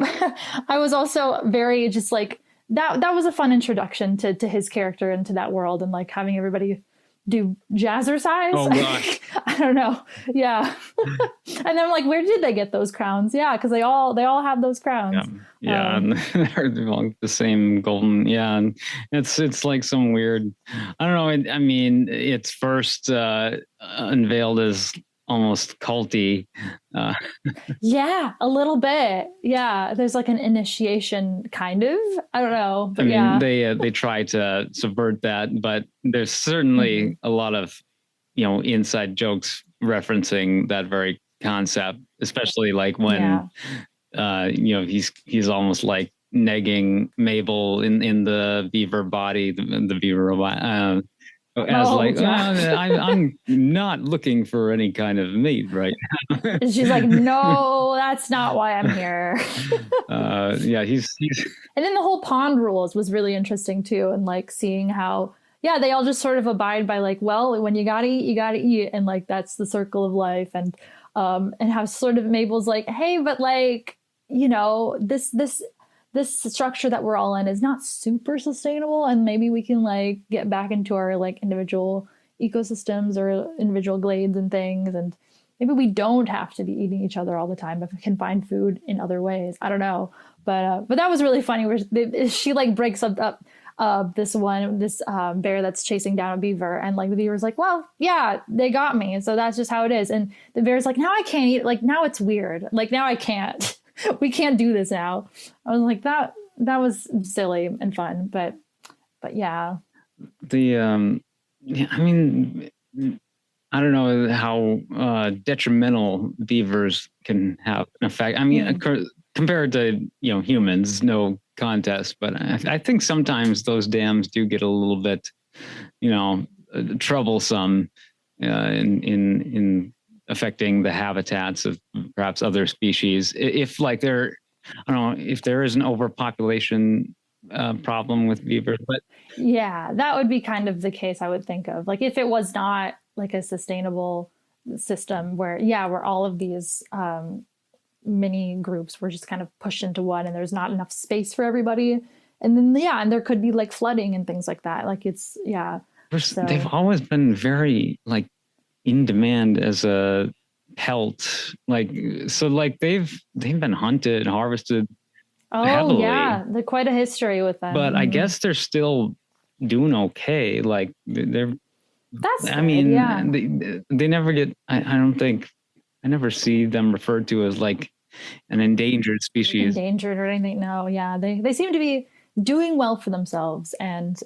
I was also very just like, that was a fun introduction to his character and to that world, and like having everybody do jazzercise. Oh gosh. I don't know. Yeah. And then I'm like, where did they get those crowns? Yeah, because they all have those crowns. And they're all the same golden. Yeah, and it's like some weird. I don't know. I mean, it's first unveiled as almost culty. Yeah, a little bit. Yeah, there's like an initiation kind of. I don't know. But I mean, they try to subvert that, but there's certainly a lot of inside jokes referencing that very concept, especially like when he's almost like negging Mabel in the beaver body, the beaver robot. I'm not looking for any kind of mate right now. She's like, no, that's not why I'm here. He's and then the whole pond rules was really interesting too, and like seeing how they all just sort of abide by like, well, when you gotta eat, and like that's the circle of life, and how sort of Mabel's like, hey, but like this structure that we're all in is not super sustainable, and maybe we can like get back into our like individual ecosystems or individual glades and things, and maybe we don't have to be eating each other all the time if we can find food in other ways. I don't know, but that was really funny where she like breaks up this bear that's chasing down a beaver, and like the beaver's like, well, yeah, they got me, so that's just how it is. And the bear's like, now I can't eat, like now it's weird, like now I can't. We can't do this now. I was like, that was silly and fun, but yeah. I mean, I don't know how detrimental beavers can have an effect. I mean, compared to humans, no contest. But I think sometimes those dams do get a little bit, troublesome in affecting the habitats of perhaps other species. If like if there is an overpopulation problem with beavers, but yeah, that would be kind of the case I would think of. Like if it was not like a sustainable system where all of these mini groups were just kind of pushed into one, and there's not enough space for everybody, and then and there could be like flooding and things like that. Like it's So. They've always been very like in demand as a pelt, like so like they've been hunted and harvested heavily. They're quite a history with them, but I guess they're still doing okay. Like they're they never get I don't think I never see them referred to as like an endangered species, or anything. No, they seem to be doing well for themselves. And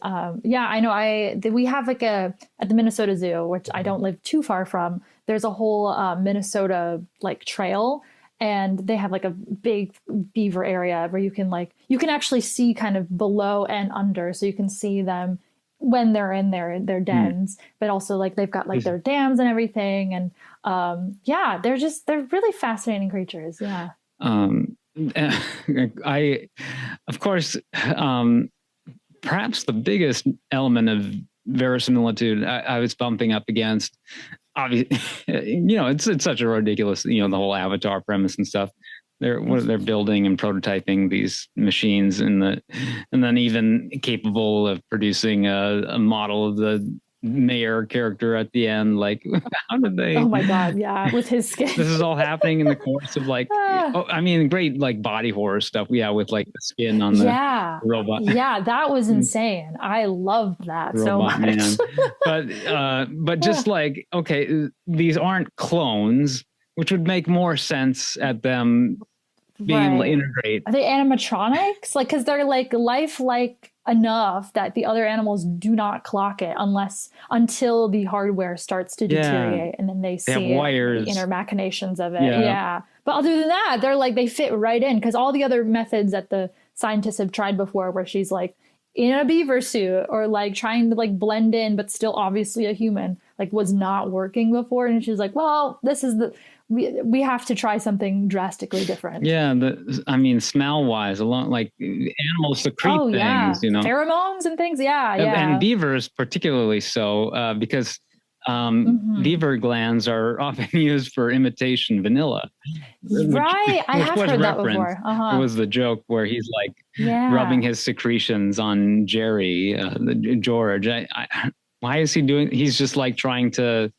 yeah, I know we have like at the Minnesota Zoo, which I don't live too far from, there's a whole Minnesota like trail, and they have like a big beaver area where you can actually see kind of below and under, so you can see them when they're in their dens, but also like they've got like their dams and everything. And yeah, they're really fascinating creatures. Yeah. I, of course, perhaps the biggest element of verisimilitude I was bumping up against, obviously, it's such a ridiculous, the whole Avatar premise and stuff. They're building and prototyping these machines, and then even capable of producing a model of the mayor character at the end. Like, how did they? Oh my God, yeah, with his skin. This is all happening in the course of like, great like body horror stuff. Yeah, with like the skin on the robot. Yeah, that was insane. I loved that so much. Man. But just like, okay, these aren't clones, which would make more sense at them being able to integrate. Are they animatronics? Like, because they're like lifelike enough that the other animals do not clock it until the hardware starts to deteriorate, and then they see the inner machinations of it. Yeah. But other than that, they're like, they fit right in, because all the other methods that the scientists have tried before, where she's like in a beaver suit or like trying to like blend in but still obviously a human, like was not working before. And she's like, well, this is we have to try something drastically different. Yeah, smell wise, alone, like animals secrete things, pheromones and things. Yeah. And beavers particularly so, because beaver glands are often used for imitation vanilla. I have heard that before. It was the joke where he's like rubbing his secretions on Jerry, George. Why is he doing? He's just like trying to,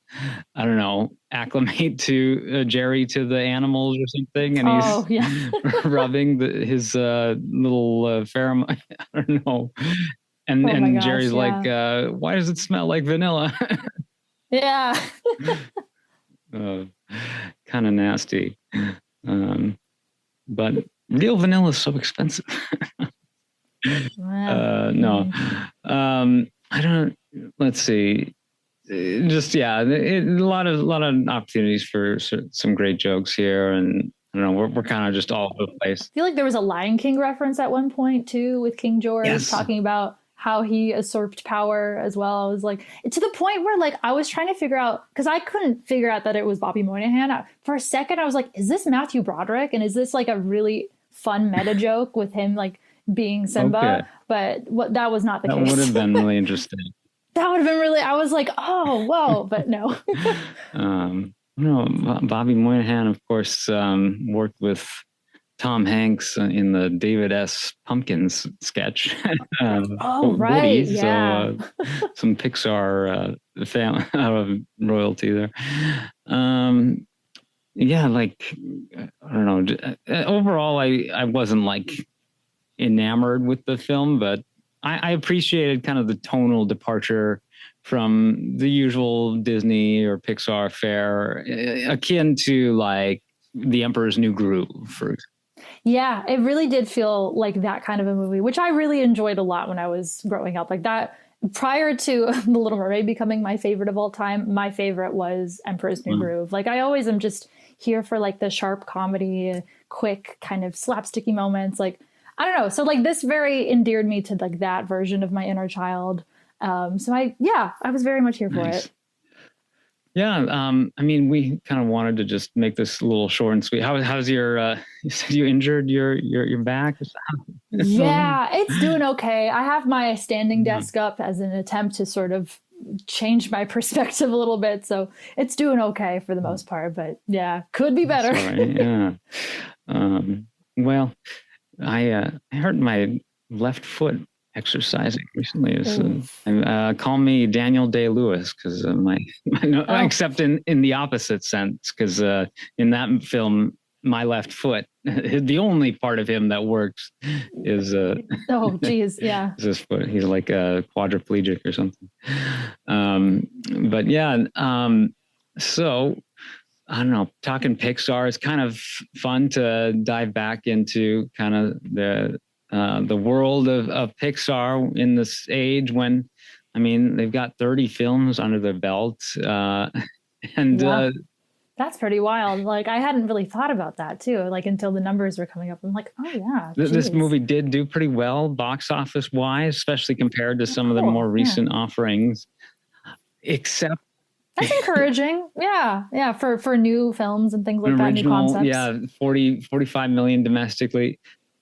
I don't know, acclimate to Jerry to the animals or something, and he's rubbing his little pheromone. I don't know, and Jerry's like, why does it smell like vanilla? Yeah. Kind of nasty, but real vanilla is so expensive. No, I don't. Let's see. Just a lot of opportunities for some great jokes here, and I don't know. We're kind of just all over the place. I feel like there was a Lion King reference at one point too, with King George talking about how he usurped power as well. I was like, to the point where like I was trying to figure out, because I couldn't figure out that it was Bobby Moynihan. For a second, I was like, is this Matthew Broderick? And is this like a really fun meta joke with him like being Simba? Okay. But that was not the case. That would have been really interesting. That would have been really, I was like, oh, whoa, but no. Bobby Moynihan, of course, worked with Tom Hanks in the David S. Pumpkins sketch. Right. Woody, yeah. So some Pixar family royalty there. Like, I don't know. Overall, I wasn't like enamored with the film, but I appreciated kind of the tonal departure from the usual Disney or Pixar fare, akin to like The Emperor's New Groove, for example. Yeah, it really did feel like that kind of a movie, which I really enjoyed a lot when I was growing up. Like that, prior to The Little Mermaid becoming my favorite of all time, my favorite was Emperor's New Groove. Like I always am just here for like the sharp comedy, quick kind of slapsticky moments. Like, I don't know. So like this very endeared me to like that version of my inner child. So I was very much here for it. Yeah. We kind of wanted to just make this a little short and sweet. How's your, you said you injured your back? Yeah, it's doing okay. I have my standing desk up as an attempt to sort of change my perspective a little bit. So it's doing okay for the most part, but yeah, could be better. Right, yeah. Well, I hurt my left foot exercising recently. Call me Daniel Day-Lewis, because except in the opposite sense, because in that film, my left foot, the only part of him that works is oh geez, yeah, is this foot. He's like a quadriplegic or something. But yeah, so I don't know, talking Pixar is kind of fun to dive back into kind of the the world of Pixar in this age when, I mean, they've got 30 films under their belt. That's pretty wild. Like, I hadn't really thought about that too, like until the numbers were coming up. I'm like, oh yeah. This movie did do pretty well box office wise, especially compared to some of the more recent offerings. Except that's encouraging. Yeah. For new films and things like that, new concepts. Yeah, 45 million domestically.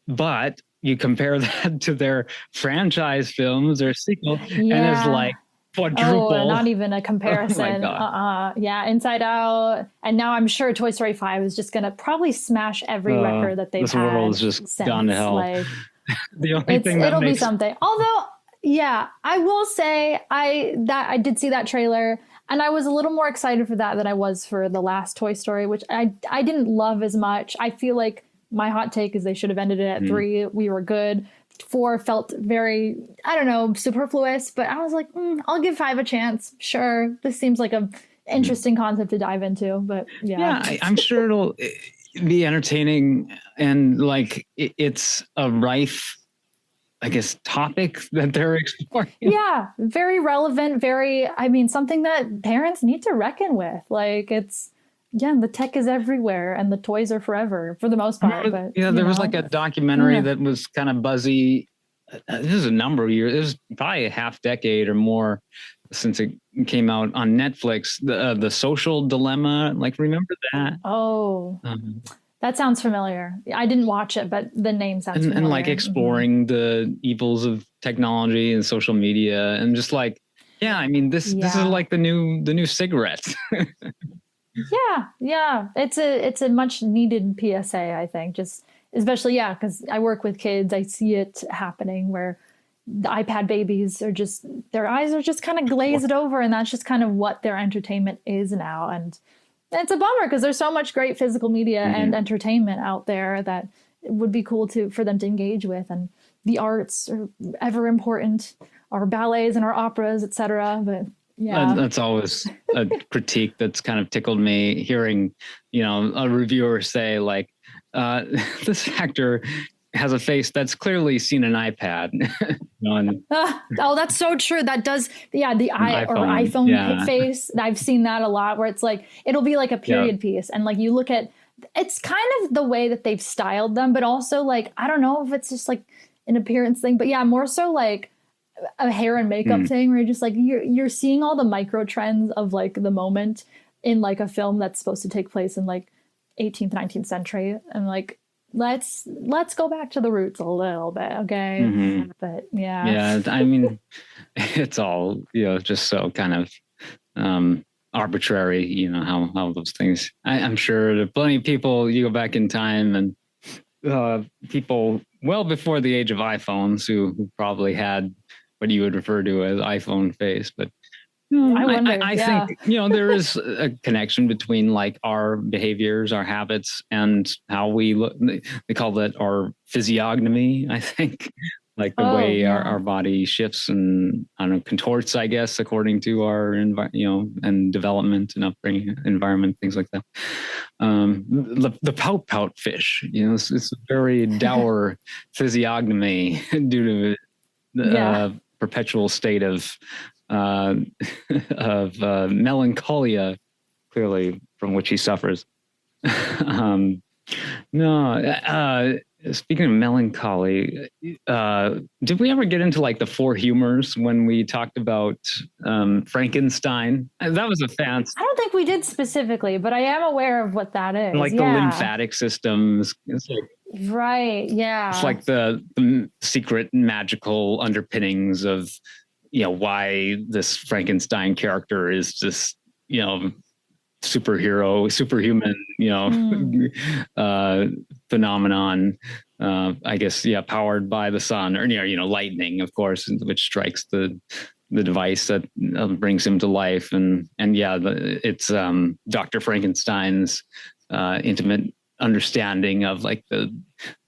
But you compare that to their franchise films or sequel, and it's like quadruple. Oh, not even a comparison. Yeah, Inside Out. And now I'm sure Toy Story 5 is just going to probably smash every record that they've had. This world is just gone to hell. Like, the only thing it'll be something. Although, yeah, I will say I did see that trailer and I was a little more excited for that than I was for the last Toy Story, which I didn't love as much. I feel like my hot take is they should have ended it at 3. We were good. 4 felt very, I don't know, superfluous, but I was like, I'll give 5 a chance. Sure. This seems like a interesting concept to dive into, but yeah. I'm sure it'll be entertaining and like it's a rife, I guess, topic that they're exploring. Yeah. Very relevant. Something that parents need to reckon with. Like the tech is everywhere and the toys are forever for the most part. But there was like a documentary that was kind of buzzy. This is a number of years. It was probably a half decade or more since it came out on Netflix. The Social Dilemma. Like, remember that? Oh, that sounds familiar. I didn't watch it, but the name sounds familiar. And like exploring the evils of technology and social media and just like, this is like the new cigarette. Yeah. It's a much needed PSA, I think, just especially, because I work with kids. I see it happening where the iPad babies are just, their eyes are just kind of glazed over, and that's just kind of what their entertainment is now. And it's a bummer because there's so much great physical media and entertainment out there that it would be cool for them to engage with. And the arts are ever important, our ballets and our operas, etc. But yeah, that's always a critique that's kind of tickled me, hearing, a reviewer say like, this actor has a face that's clearly seen an iPad. That's so true. That does. Yeah. The iPhone face. I've seen that a lot where it's like, it'll be like a period piece. And like, you look at, it's kind of the way that they've styled them, but also like, I don't know if it's just like an appearance thing, but more so like a hair and makeup thing where you're just like, you're seeing all the micro trends of like the moment in like a film that's supposed to take place in like 18th, 19th century. And like, let's go back to the roots a little bit. Okay. But yeah, it's all, just so kind of, arbitrary, how those things, I'm sure there are plenty of people, you go back in time and, people well before the age of iPhones who probably had what you would refer to as iPhone face, but I think, there is a connection between like our behaviors, our habits, and how we look. They call that our physiognomy, I think, like the way our body shifts and, I don't know, contorts, I guess, according to our and development and upbringing, environment, things like that. The pout fish, it's a very dour physiognomy due to the perpetual state of melancholia, clearly, from which he suffers. Speaking of melancholy, did we ever get into like the 4 humors when we talked about Frankenstein? That was a fancy. I don't think we did specifically, but I am aware of what that is. Like the lymphatic systems. It's like, right. Yeah. It's like the secret magical underpinnings of, why this Frankenstein character is just, superhuman, phenomenon, I guess, powered by the sun or, lightning, of course, which strikes the device that brings him to life. It's Dr. Frankenstein's intimate understanding of like the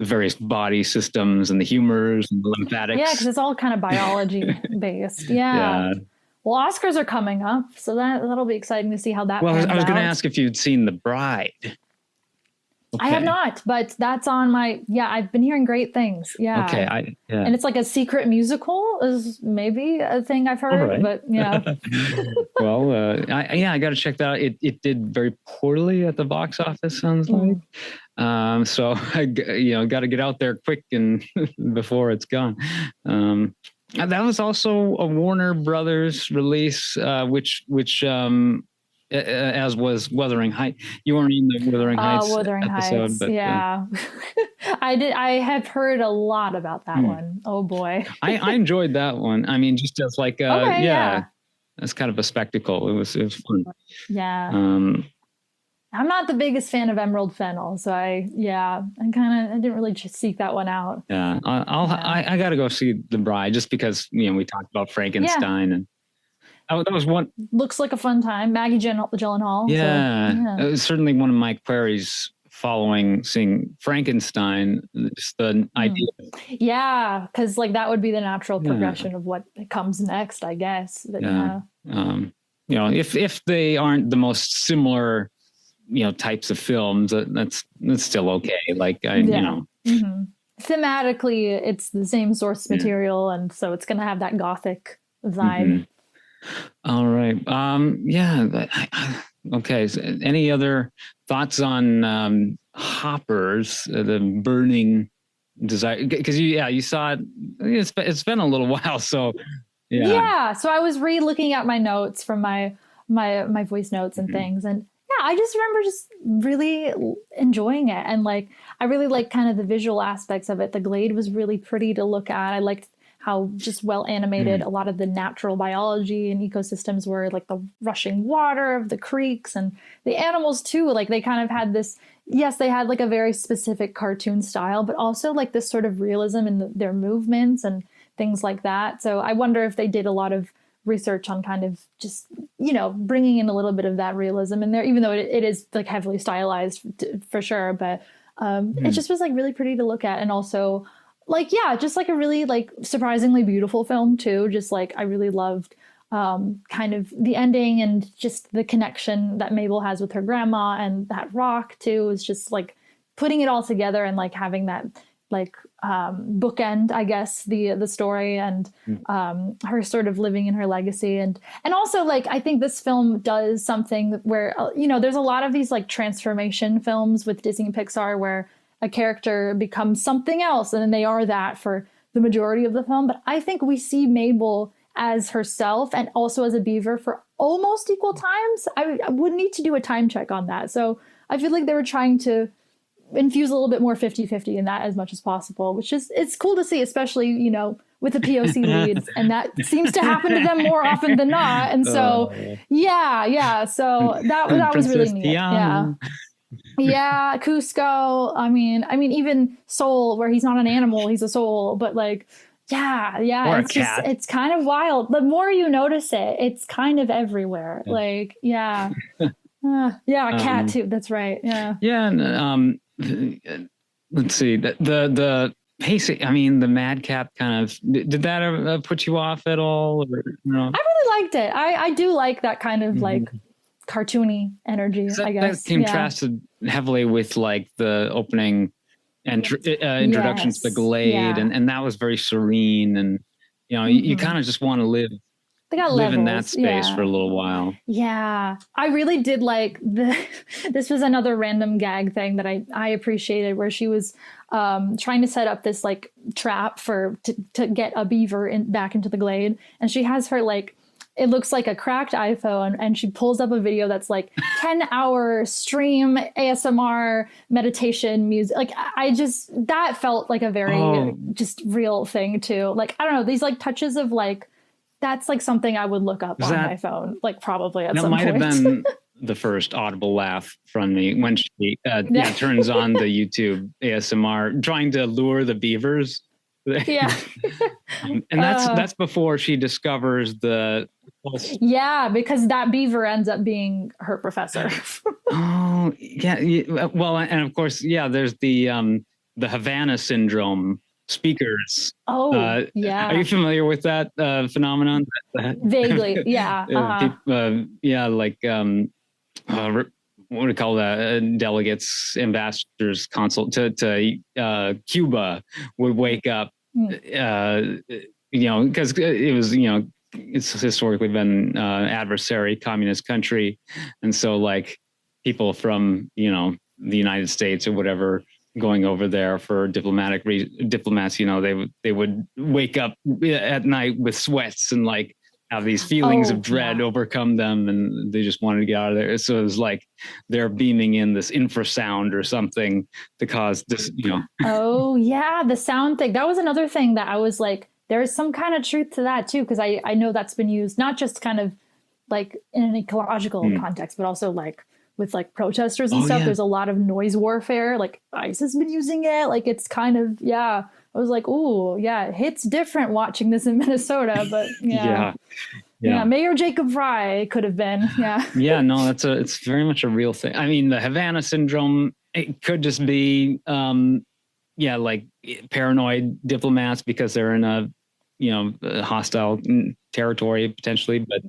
various body systems and the humors and the lymphatics. Yeah, because it's all kind of biology based. Yeah. Well, Oscars are coming up, so that'll be exciting to see how that. Well, I was going to ask if you'd seen The Bride. I have not, but that's on my, I've been hearing great things. Yeah. Okay. And it's like a secret musical is maybe a thing I've heard, right. but yeah. Well, I got to check that out. It did very poorly at the box office, sounds like. So I got to get out there quick and before it's gone. That was also a Warner Brothers release, which as was Wuthering Heights. You weren't in the Wuthering Heights Wuthering episode, Heights, but yeah. I have heard a lot about that one. Oh boy. I enjoyed that one. I mean, just as like it's kind of a spectacle. It was fun. Yeah. I'm not the biggest fan of Emerald Fennel, so I didn't really just seek that one out. Yeah, I got to go see The Bride just because we talked about Frankenstein and that was one. Looks like a fun time. Maggie Gyllenhaal. Yeah, it was certainly one of Mike Query's following seeing Frankenstein. Just the idea. Yeah, because like that would be the natural progression of what comes next, I guess. But if they aren't the most similar types of films, that's still okay. Like thematically it's the same source material, and so it's gonna have that gothic vibe. All right. Okay, so any other thoughts on Hoppers, the burning desire? Because you saw it. It's been a little while, so so I was re-looking at my notes from my voice notes and things, and I just remember just really enjoying it. And like, I really like kind of the visual aspects of it. The glade was really pretty to look at. I liked how just well animated a lot of the natural biology and ecosystems were, like the rushing water of the creeks and the animals too. Like they kind of had this, they had like a very specific cartoon style, but also like this sort of realism in their movements and things like that. So I wonder if they did a lot of research on kind of just, bringing in a little bit of that realism in there, even though it is like heavily stylized for sure. But it just was like really pretty to look at. And also like, just like a really like surprisingly beautiful film too. Just like, I really loved kind of the ending and just the connection that Mabel has with her grandma, and that rock too is just like putting it all together and like having that like bookend, I guess, the story and her sort of living in her legacy. And also like, I think this film does something where, there's a lot of these like transformation films with Disney and Pixar where a character becomes something else and then they are that for the majority of the film. But I think we see Mabel as herself and also as a beaver for almost equal times. I would need to do a time check on that. So I feel like they were trying to infuse a little bit more 50-50 in that as much as possible, which is, it's cool to see, especially, with the POC leads, and that seems to happen to them more often than not. And so, so that was really neat. Yeah. Cusco. I mean, even Soul, where he's not an animal, he's a soul, but like, or it's just, it's kind of wild. The more you notice it, it's kind of everywhere. Like, a cat too. That's right. Yeah. Yeah. And, let's see the pacing. I mean, the madcap kind of, did that put you off at all? Or, I really liked it. I do like that kind of like cartoony energy, I guess. That contrasted heavily with like the opening introduction to the glade, and that was very serene, and you kind of just want to live in that space for a little while. Yeah, I really did like this was another random gag thing that I appreciated, where she was trying to set up this like trap to get a beaver back into the glade, and she has her like, it looks like a cracked iPhone, and she pulls up a video that's like 10-hour stream ASMR meditation music. Like that felt like a very just real thing too. Like, I don't know, these like touches of like, that's like something I would look up on my phone, like probably at some point. That might have been the first audible laugh from me when she turns on the YouTube ASMR, trying to lure the beavers. Yeah. And that's before she discovers the... Yeah, because that beaver ends up being her professor. Oh, yeah. Well, and of course, there's the Havana syndrome speakers. Oh, yeah. Are you familiar with that phenomenon? Vaguely, yeah. what do you call that? Delegates, ambassadors, consul to Cuba would wake up, because it was, it's historically been adversary communist country, and so like people from the United States or whatever going over there for diplomats, they would wake up at night with sweats and like have these feelings of dread overcome them, and they just wanted to get out of there. So it was like they're beaming in this infrasound or something to cause this, Oh yeah, the sound thing. That was another thing that I was like, there's some kind of truth to that too, because I know that's been used not just kind of like in an ecological context, but also like with like protesters and stuff. Yeah. There's a lot of noise warfare. Like ICE has been using it. Like it's kind of, I was like, oh yeah, it hits different watching this in Minnesota, but yeah. Mayor Jacob Fry could have been. Yeah. No, it's very much a real thing. I mean, the Havana syndrome, it could just be, like paranoid diplomats because they're in a hostile territory potentially, but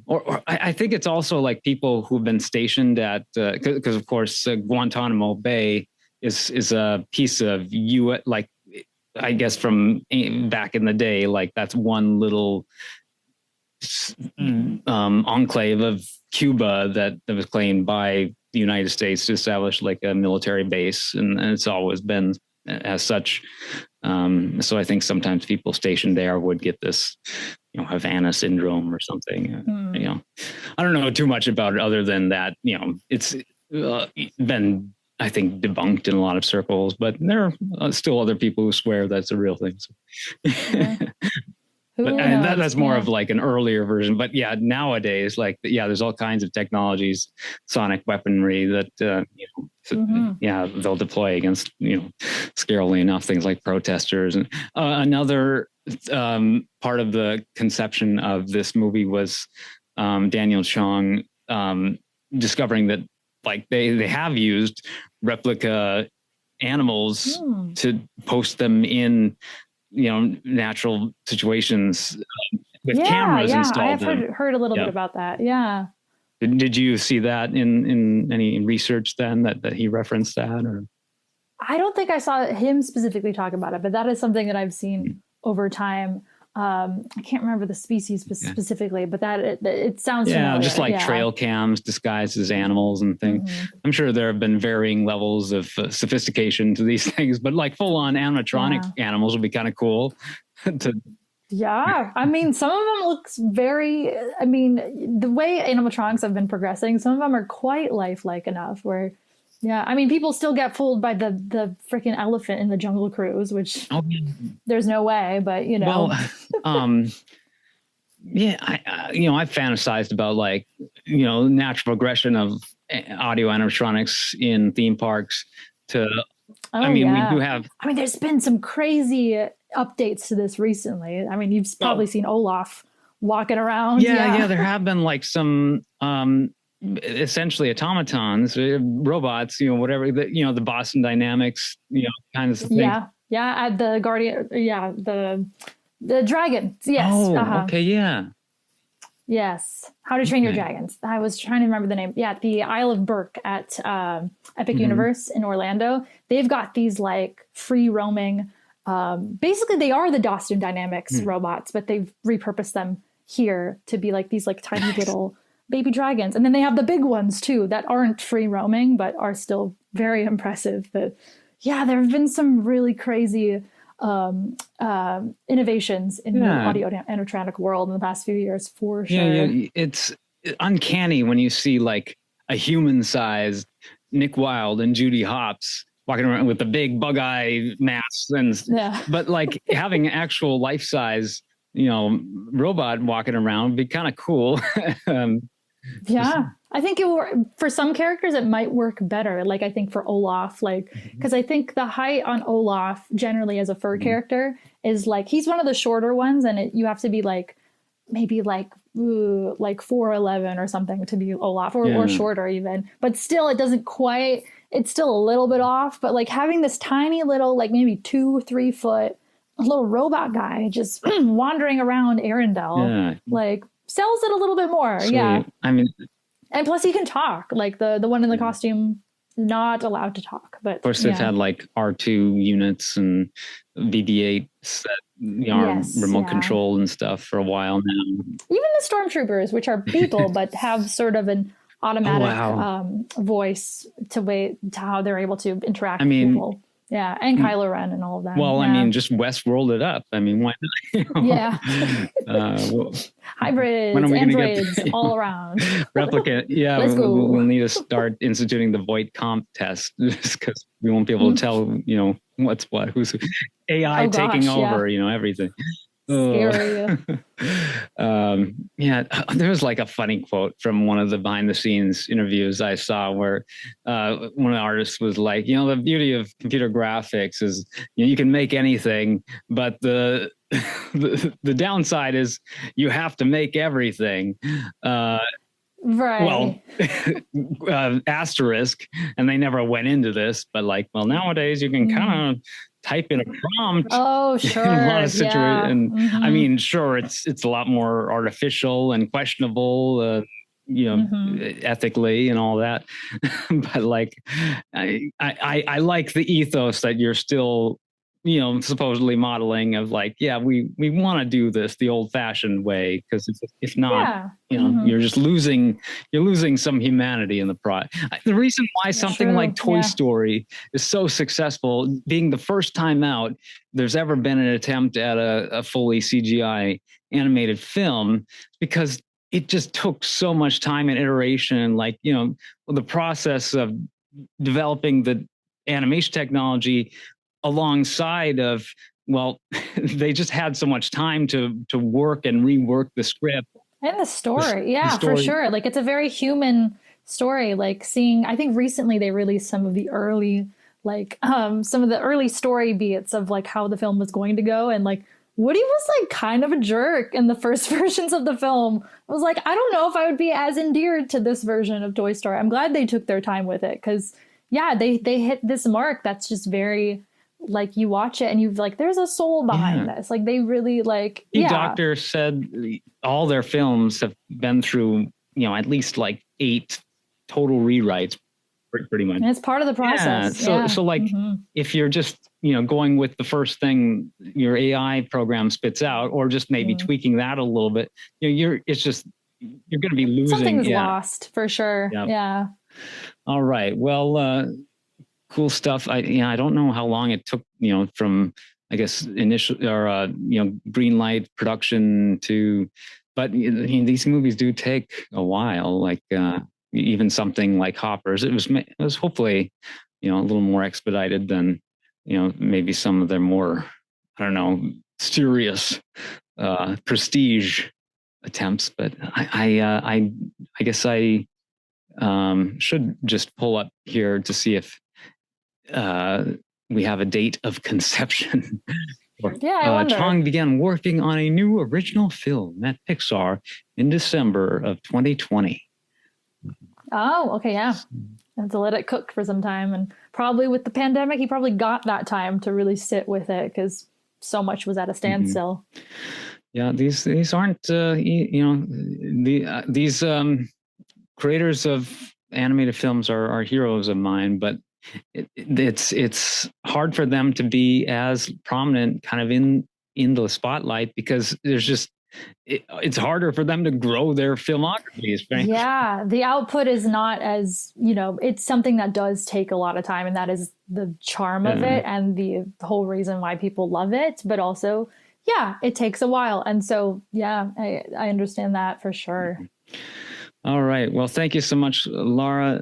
or I think it's also like people who've been stationed at because of course Guantanamo Bay is a piece of like I guess from back in the day, like that's one little enclave of Cuba that was claimed by the United States to establish like a military base, and it's always been as such. So I think sometimes people stationed there would get this, Havana syndrome or something. I don't know too much about it other than that, it's been, I think, debunked in a lot of circles, but there are still other people who swear that's a real thing. So. Yeah. But that's more of like an earlier version. But yeah, nowadays, like, there's all kinds of technologies, sonic weaponry that, they'll deploy against, scarily enough, things like protesters. And another part of the conception of this movie was Daniel Chong discovering that like they have used replica animals to post them in natural situations with cameras installed. I have heard a little bit about that. Yeah. Did you see that in any research then that he referenced that? Or I don't think I saw him specifically talk about it, but that is something that I've seen over time. I can't remember the species specifically, but that it sounds familiar. Just like trail cams disguised as animals and things. I'm sure there have been varying levels of sophistication to these things, but like full on animatronic animals would be kind of cool. I mean, some of them looks very, the way animatronics have been progressing, some of them are quite lifelike enough where, people still get fooled by the freaking elephant in the Jungle Cruise, which there's no way, but Well, I fantasized about like, natural progression of audio animatronics in theme parks to, we do have. There's been some crazy updates to this recently. You've probably seen Olaf walking around. Yeah, there have been like some, essentially automatons, robots, whatever, the Boston Dynamics, kinds of things. At the Guardian, the dragons. Yes. Okay, yeah. Yes. How to Train Your Dragons. I was trying to remember the name. Yeah, the Isle of Berk at Epic Universe in Orlando. They've got these like free roaming. Basically, they are the Boston Dynamics robots, but they've repurposed them here to be like these like tiny little baby dragons. And then they have the big ones too that aren't free roaming, but are still very impressive. But there have been some really crazy innovations in the audio animatronic world in the past few years, for sure. It's uncanny when you see like a human-sized Nick Wilde and Judy Hopps walking around with the big bug eye masks, but like having actual life-size, robot walking around would be kind of cool. I think for some characters it might work better. Like I think for Olaf, because I think the height on Olaf generally as a fur character is like he's one of the shorter ones, and you have to be like maybe like 4'11" or something to be Olaf, or shorter even. But still, it doesn't quite. It's still a little bit off. But like having this tiny little, like maybe 2-3 foot little robot guy just wandering around Arendelle, like sells it a little bit more. Sweet. And plus he can talk. Like the one in the costume, not allowed to talk. But of course, they've had like R2 units and BB-8 set, remote control and stuff for a while now. Even the stormtroopers, which are people, but have sort of an automatic voice to how they're able to interact with people. Yeah, and Kylo Ren and all of that. Well, I mean, just Westworld it up. I mean, why not? Yeah. Hybrids, androids, all around. Replicant. Yeah, Let's go. We'll need to start instituting the Voight Comp test just because we won't be able to tell, what's what, who's AI taking over, everything. Scary. There was like a funny quote from one of the behind the scenes interviews I saw where one of the artists was like, the beauty of computer graphics is you can make anything, but the downside is you have to make everything. Right. Well, asterisk, and they never went into this, but nowadays you can kind of type in a prompt. Oh, sure. In a lot of situations. And I mean, sure, it's a lot more artificial and questionable, ethically and all that. But I like the ethos that you're still, supposedly modeling of we want to do this the old fashioned way. Because if not, you're just losing some humanity in the product. The reason why something like Toy Story is so successful, being the first time out there's ever been an attempt at a fully CGI animated film, because it just took so much time and iteration, the process of developing the animation technology alongside of, they just had so much time to work and rework the script. And the story. For sure. It's a very human story. I think recently they released some of the early, some of the early story beats of how the film was going to go. And Woody was kind of a jerk in the first versions of the film. I was I don't know if I would be as endeared to this version of Toy Story. I'm glad they took their time with it, because they hit this mark that's just very, you watch it and you've there's a soul behind this. They really Doctor said all their films have been through, at least 8 total rewrites, pretty much. And it's part of the process. So if you're just, going with the first thing your AI program spits out, or just maybe tweaking that a little bit, you're going to be losing. Something's lost for sure. Yep. Yeah. All right. Well, cool stuff. I don't know how long it took, from, I guess, initial or, green light production to, but these movies do take a while, even something like Hoppers. It was hopefully, a little more expedited than, maybe some of their more, I don't know, serious prestige attempts. But I guess I should just pull up here to see if we have a date of conception. I wonder. Chong began working on a new original film at Pixar in December of 2020. Oh, okay, yeah. I have to let it cook for some time, and probably with the pandemic, he probably got that time to really sit with it because so much was at a standstill. Yeah, these aren't these creators of animated films are heroes of mine, but it's hard for them to be as prominent kind of in the spotlight, because there's just it's harder for them to grow their filmographies. Yeah, the output is not as, it's something that does take a lot of time, and that is the charm of it and the whole reason why people love it. But also, it takes a while. And so, I understand that for sure. All right. Well, thank you so much, Laura.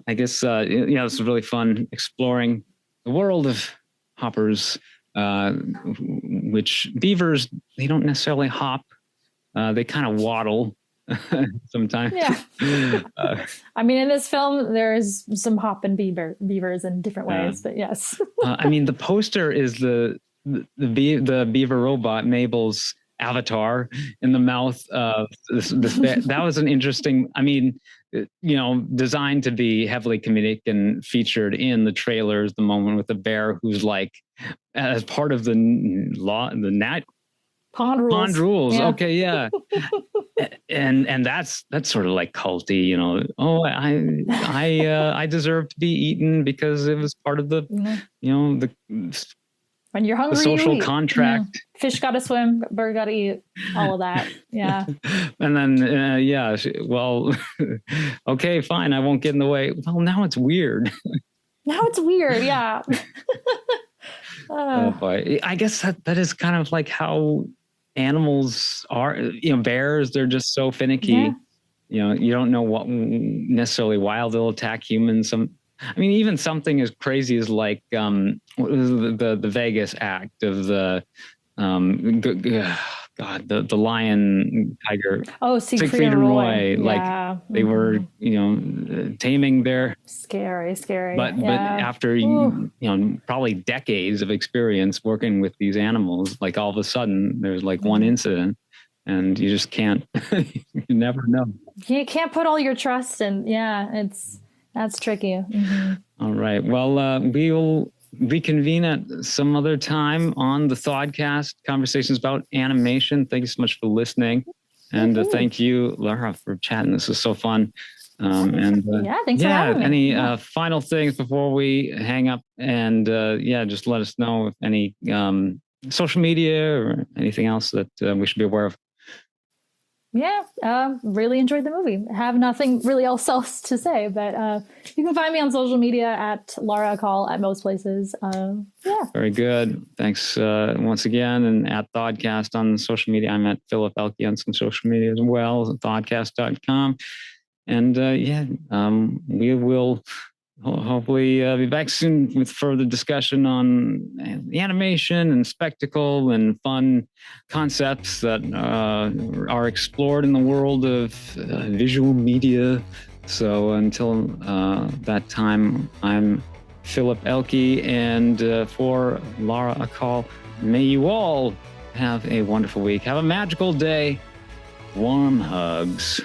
I guess, this is really fun exploring the world of hoppers, which beavers, they don't necessarily hop. They kind of waddle sometimes. Yeah. I mean, in this film, there's some hopping beavers in different ways, but yes. I mean, the poster is the beaver robot, Mabel's avatar in the mouth of this that was an interesting, designed to be heavily comedic and featured in the trailers, the moment with the bear who's as part of the Pond rules. Pond rules. Yeah. Okay, yeah. and that's sort of like culty, you know. Oh, I deserve to be eaten because it was part of the, you know, the when you're hungry, the social you eat. contract. Fish gotta swim, bird gotta eat, all of that. Yeah. And then well, okay, fine, I won't get in the way. Well, now it's weird. Now it's weird. Yeah. Oh boy, I guess that is kind of like how animals are. You know, bears, they're just so finicky. Yeah. You know, you don't know what necessarily why they'll attack humans. I mean, even something as crazy as like what was the Vegas act of the the lion tiger. Oh, Siegfried and Roy. Like yeah. they were, you know, taming their scary. But yeah. after you know, probably decades of experience working with these animals, like all of a sudden there's like one incident, and you just can't. You never know. You can't put all your trust in. Yeah, that's tricky. Mm-hmm. All right. Well, we will reconvene at some other time on the Thodcast, conversations about animation. Thank you so much for listening. And thank you, Laura, for chatting. This was so fun. And thanks for having me. Any final things before we hang up? And just let us know if any social media or anything else that we should be aware of. Yeah, really enjoyed the movie. Have nothing really else to say, but you can find me on social media at Laura Akal at most places. Very good. Thanks once again. And at Thodcast on social media, I'm at Philip Elke on some social media as well, thodcast.com. And we will hopefully be back soon with further discussion on the animation and spectacle and fun concepts that are explored in the world of visual media. So until that time, I'm Philip Elke, and for Laura Akal, may you all have a wonderful week. Have a magical day. Warm hugs.